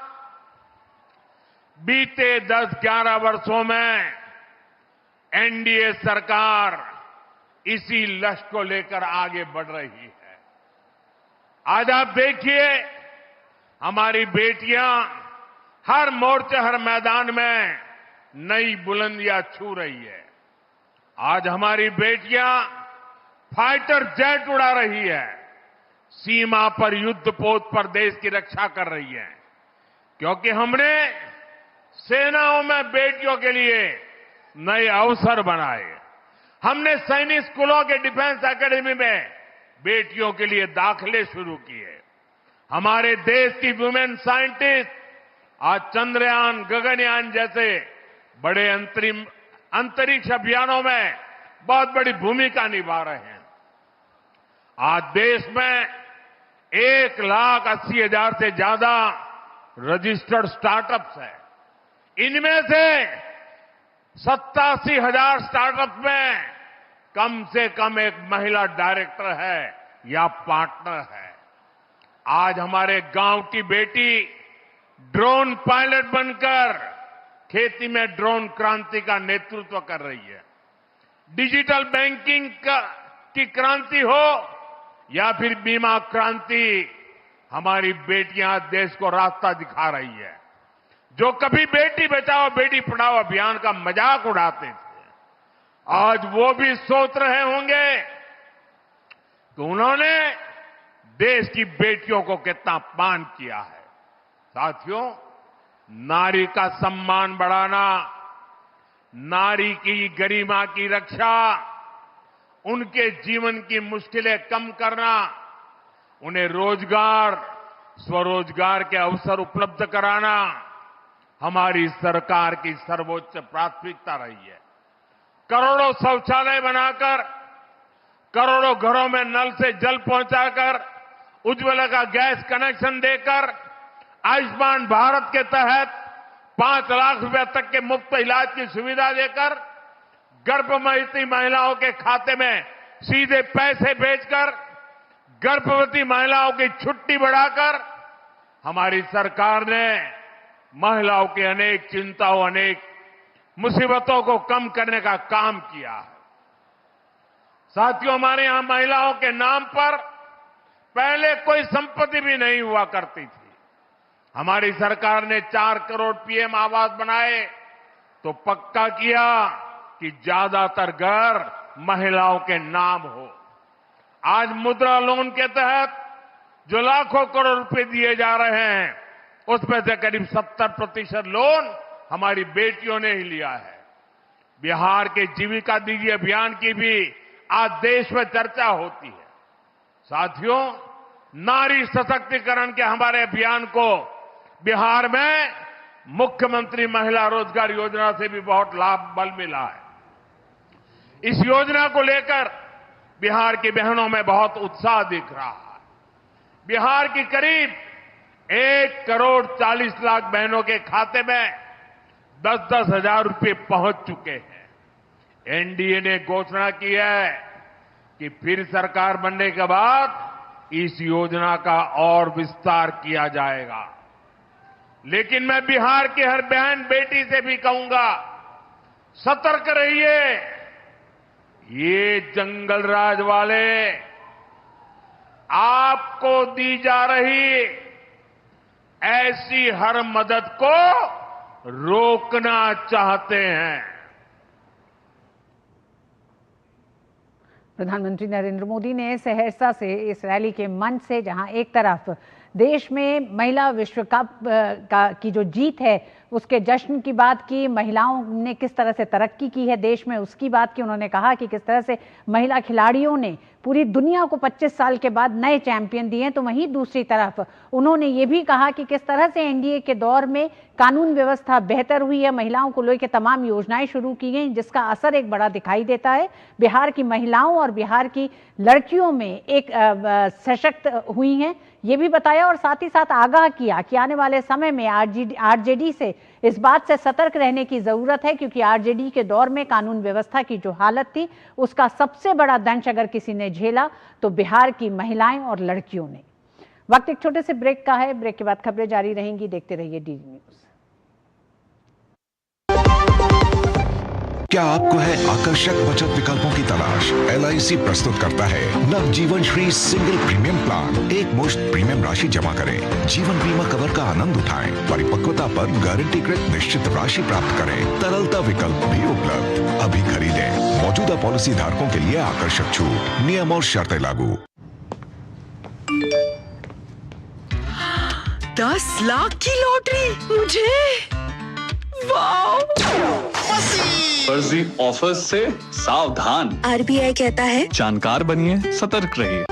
बीते 10-11 वर्षों में एनडीए सरकार इसी लक्ष्य को लेकर आगे बढ़ रही है। आज आप देखिए, हमारी बेटियां हर मोर्चे, हर मैदान में नई बुलंदियां छू रही है। आज हमारी बेटियां फाइटर जेट उड़ा रही है, सीमा पर युद्ध पोत पर देश की रक्षा कर रही है, क्योंकि हमने सेनाओं में बेटियों के लिए नए अवसर बनाए। हमने सैनिक स्कूलों के डिफेंस एकेडमी में बेटियों के लिए दाखिले शुरू किए। हमारे देश की वुमेन साइंटिस्ट आज चंद्रयान, गगनयान जैसे बड़े अंतरिक्ष अभियानों में बहुत बड़ी भूमिका निभा रहे हैं। आज देश में 1,80,000 से ज्यादा रजिस्टर्ड स्टार्टअप्स हैं। इनमें से 87,000 स्टार्टअप में कम से कम एक महिला डायरेक्टर है या पार्टनर है। आज हमारे गांव की बेटी ड्रोन पायलट बनकर खेती में ड्रोन क्रांति का नेतृत्व कर रही है। डिजिटल बैंकिंग की क्रांति हो या फिर बीमा क्रांति, हमारी बेटियां देश को रास्ता दिखा रही है। जो कभी बेटी बचाओ बेटी पढ़ाओ अभियान का मजाक उड़ाते थे, आज वो भी सोच रहे होंगे कि उन्होंने देश की बेटियों को कितना अपमान किया है। साथियों, नारी का सम्मान बढ़ाना, नारी की गरिमा की रक्षा, उनके जीवन की मुश्किलें कम करना, उन्हें रोजगार, स्वरोजगार के अवसर उपलब्ध कराना हमारी सरकार की सर्वोच्च प्राथमिकता रही है। करोड़ों शौचालय बनाकर, करोड़ों घरों में नल से जल पहुंचाकर, उज्ज्वला का गैस कनेक्शन देकर, आयुष्मान भारत के तहत 5 लाख रुपए तक के मुफ्त इलाज की सुविधा देकर, गर्भवती महिलाओं के खाते में सीधे पैसे भेजकर, गर्भवती महिलाओं की छुट्टी बढ़ाकर हमारी सरकार ने महिलाओं की अनेक चिंताओं, अनेक मुसीबतों को कम करने का काम किया है। साथियों, हमारे यहां महिलाओं के नाम पर पहले कोई संपत्ति भी नहीं हुआ करती थी। हमारी सरकार ने 4 करोड़ पीएम आवास बनाए तो पक्का किया कि ज्यादातर घर महिलाओं के नाम हो। आज मुद्रा लोन के तहत जो लाखों करोड़ रुपए दिए जा रहे हैं, उसमें से करीब 70% लोन हमारी बेटियों ने ही लिया है। बिहार के जीविका दीदी अभियान की भी आज देश में चर्चा होती है। साथियों, नारी सशक्तिकरण के हमारे अभियान को बिहार में मुख्यमंत्री महिला रोजगार योजना से भी बहुत लाभ बल मिला है। इस योजना को लेकर बिहार की बहनों में बहुत उत्साह दिख रहा है। बिहार की करीब 1 करोड़ 40 लाख बहनों के खाते में 10-10 हजार रुपए पहुंच चुके हैं। एनडीए ने घोषणा की है कि फिर सरकार बनने के बाद इस योजना का और विस्तार किया जाएगा। लेकिन मैं बिहार की हर बहन बेटी से भी कहूंगा, सतर्क रहिए। ये जंगल राज वाले आपको दी जा रही ऐसी हर मदद को रोकना चाहते हैं। प्रधानमंत्री नरेंद्र मोदी ने सहरसा से इस रैली के मंच से, जहां एक तरफ देश में महिला विश्व कप की जो जीत है उसके जश्न की बात की, महिलाओं ने किस तरह से तरक्की की है देश में उसकी बात की। उन्होंने कहा कि किस तरह से महिला खिलाड़ियों ने पूरी दुनिया को 25 साल के बाद नए चैंपियन दिए हैं। तो वहीं दूसरी तरफ उन्होंने ये भी कहा कि किस तरह से एनडीए के दौर में कानून व्यवस्था बेहतर हुई है, महिलाओं को लेकर तमाम योजनाएं शुरू की गई जिसका असर एक बड़ा दिखाई देता है। बिहार की महिलाओं और बिहार की लड़कियों में एक सशक्त हुई हैं, ये भी बताया और साथ ही साथ आगाह किया कि आने वाले समय में आरजेडी से इस बात से सतर्क रहने की जरूरत है, क्योंकि आरजेडी के दौर में कानून व्यवस्था की जो हालत थी उसका सबसे बड़ा दंश अगर किसी ने झेला तो बिहार की महिलाएं और लड़कियों ने। वक्त एक छोटे से ब्रेक का है, ब्रेक के बाद खबरें जारी रहेंगी, देखते रहिए डीडी न्यूज। क्या आपको है आकर्षक बचत विकल्पों की तलाश? LIC प्रस्तुत करता है नवजीवन श्री सिंगल प्रीमियम प्लान। एक मुश्त प्रीमियम राशि जमा करें, जीवन बीमा कवर का आनंद उठाएं, परिपक्वता पर गारंटीकृत निश्चित राशि प्राप्त करें, तरलता विकल्प भी उपलब्ध। अभी खरीदें। मौजूदा पॉलिसी धारकों के लिए आकर्षक छूट, नियम और शर्तें लागू। 10 लाख की लॉटरी मुझे, वाओ! फर्जी ऑफर से सावधान। RBI कहता है जानकार बनिए, सतर्क रहिए।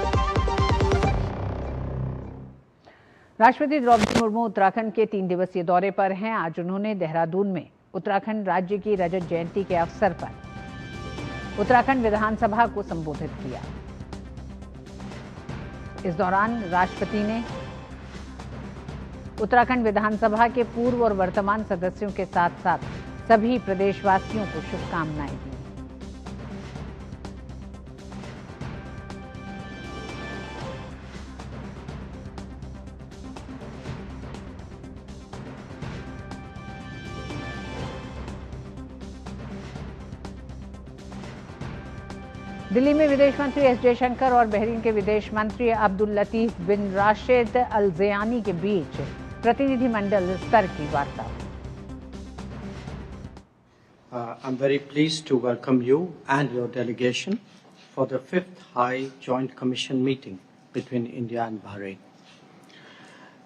राष्ट्रपति द्रौपदी मुर्मू उत्तराखंड के 3 दिवसीय दौरे पर हैं। आज उन्होंने देहरादून में उत्तराखंड राज्य की रजत जयंती के अवसर पर उत्तराखंड विधानसभा को संबोधित किया। इस दौरान राष्ट्रपति ने उत्तराखंड विधानसभा के पूर्व और वर्तमान सदस्यों के साथ साथ सभी प्रदेशवासियों को शुभकामनाएं दी। दिल्ली में विदेश मंत्री एस जयशंकर और बहरीन के विदेश मंत्री अब्दुल लतीफ बिन राशिद अल ज़यानी के बीच प्रतिनिधिमंडल स्तर की वार्ता। I'm very pleased to welcome you and your delegation for the 5th High Joint Commission meeting between India and Bahrain.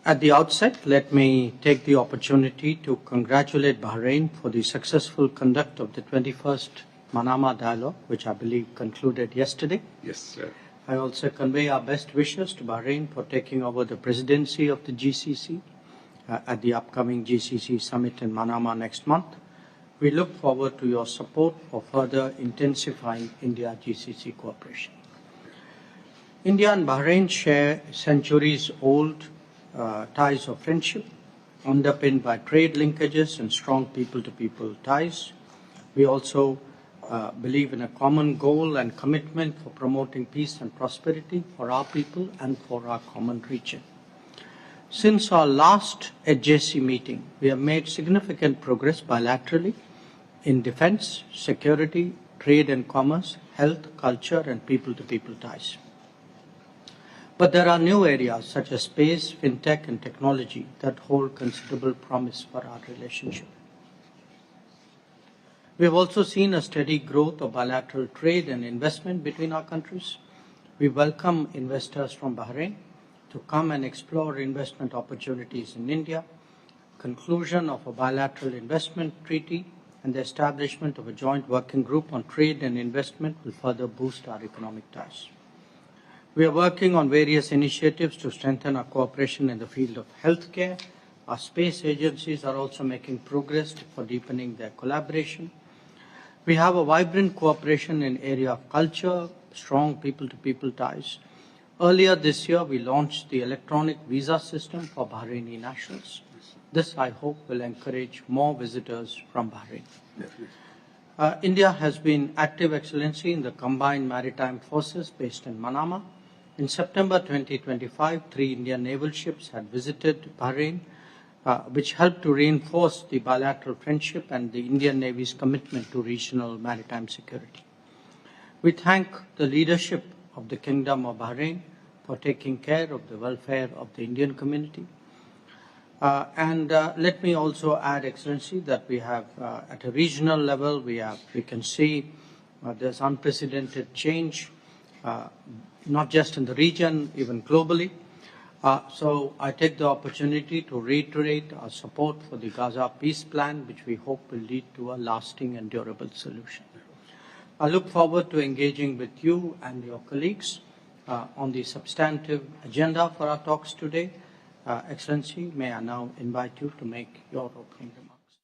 At the outset, let me take the opportunity to congratulate Bahrain for the successful conduct of the 21st Manama Dialogue, which I believe concluded yesterday. Yes, sir. I also convey our best wishes to Bahrain for taking over the presidency of the GCC at the upcoming GCC summit in Manama next month. We look forward to your support for further intensifying India-GCC cooperation. India and Bahrain share centuries-old ties of friendship, underpinned by trade linkages and strong people-to-people ties. We also believe in a common goal and commitment for promoting peace and prosperity for our people and for our common region. Since our last HJC meeting, we have made significant progress bilaterally in defense, security, trade and commerce, health, culture, and people-to-people ties. But there are new areas such as space, fintech, and technology that hold considerable promise for our relationship. We have also seen a steady growth of bilateral trade and investment between our countries. We welcome investors from Bahrain to come and explore investment opportunities in India, conclusion of a bilateral investment treaty, and the establishment of a joint working group on trade and investment will further boost our economic ties. We are working on various initiatives to strengthen our cooperation in the field of healthcare. Our space agencies are also making progress for deepening their collaboration. We have a vibrant cooperation in area of culture, strong people-to-people ties. Earlier this year, we launched the electronic visa system for Bahraini nationals. This, I hope, will encourage more visitors from Bahrain. India has been active, Excellency, in the Combined Maritime Forces based in Manama. In September 2025, 3 Indian naval ships had visited Bahrain, which helped to reinforce the bilateral friendship and the Indian Navy's commitment to regional maritime security. We thank the leadership of the Kingdom of Bahrain for taking care of the welfare of the Indian community. Let me also add, Excellency, that we have, at a regional level, we can see there's unprecedented change, not just in the region, even globally. So I take the opportunity to reiterate our support for the Gaza peace plan, which we hope will lead to a lasting and durable solution. I look forward to engaging with you and your colleagues on the substantive agenda for our talks today. Excellency, may I now invite you to make your opening remarks.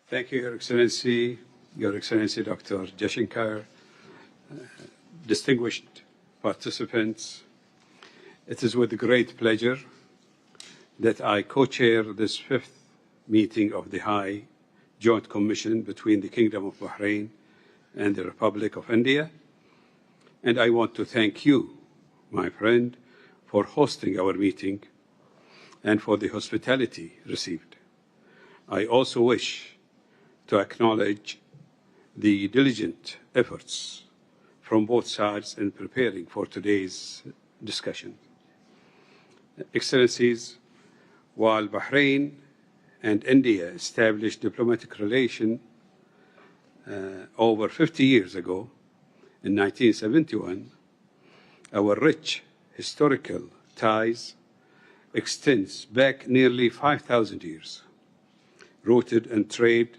Thank you, Your Excellency, Dr. Jaishankar, distinguished participants. It is with great pleasure that I co-chair this 5th meeting of the High Joint Commission between the Kingdom of Bahrain and the Republic of India. And I want to thank you, my friend, for hosting our meeting and for the hospitality received. I also wish to acknowledge the diligent efforts from both sides in preparing for today's discussion. Excellencies, while Bahrain and India established diplomatic relations over 50 years ago, in 1971, our rich historical ties extends back nearly 5,000 years, rooted in trade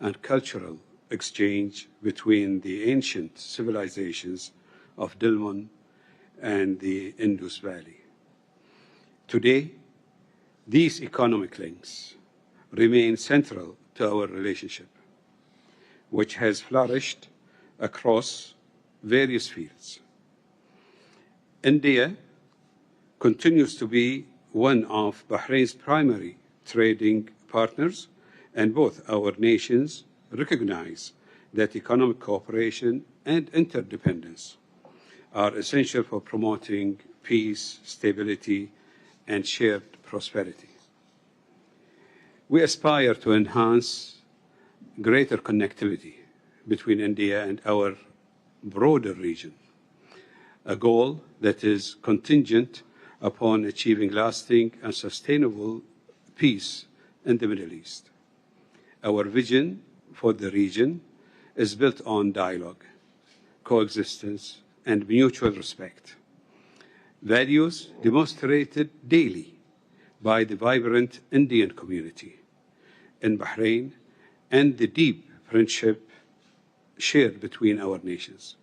and cultural exchange between the ancient civilizations of Dilmun and the Indus Valley. Today, these economic links remain central to our relationship, which has flourished across various fields. India continues to be one of Bahrain's primary trading partners, and both our nations recognize that economic cooperation and interdependence are essential for promoting peace, stability, and shared prosperity. We aspire to enhance greater connectivity between India and our broader region, a goal that is contingent upon achieving lasting and sustainable peace in the Middle East. Our vision for the region is built on dialogue, coexistence, and mutual respect, values demonstrated daily by the vibrant Indian community in Bahrain and the deep friendship shared between our nations.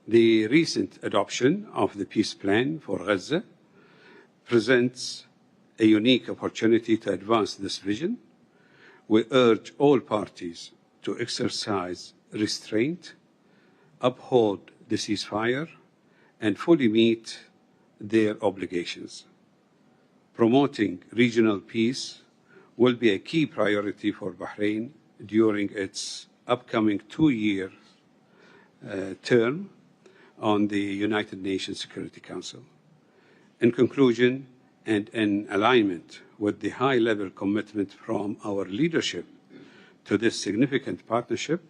The recent adoption of the peace plan for Gaza presents a unique opportunity to advance this vision. We urge all parties to exercise restraint, uphold the ceasefire, and fully meet their obligations. Promoting regional peace will be a key priority for Bahrain during its upcoming 2-year term on the United Nations Security Council. In conclusion, and in alignment with the high-level commitment from our leadership to this significant partnership,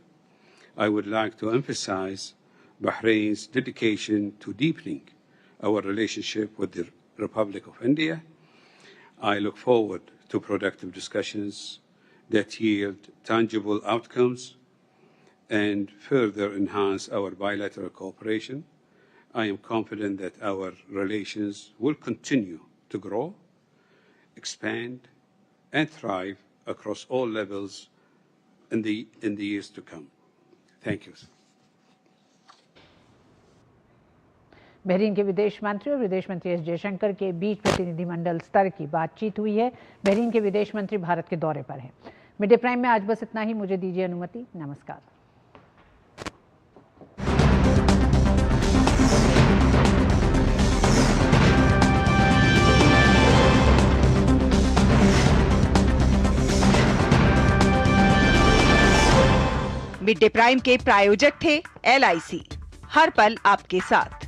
I would like to emphasize Bahrain's dedication to deepening our relationship with the Republic of India. I look forward to productive discussions that yield tangible outcomes and further enhance our bilateral cooperation. I am confident that our relations will continue to grow, expand, and thrive across all levels in the years to come. Thank you. Bahrain के विदेश मंत्री और विदेश मंत्री S Jaishankar के बीच प्रतिनिधिमंडल स्तर की बातचीत हुई है। बहरीन के विदेश मंत्री भारत के दौरे पर हैं। मिड डे प्राइम में आज बस इतना ही। मुझे दीजिए अनुमति। नमस्कार। मिड डे प्राइम के प्रायोजक थे LIC, हर पल आपके साथ।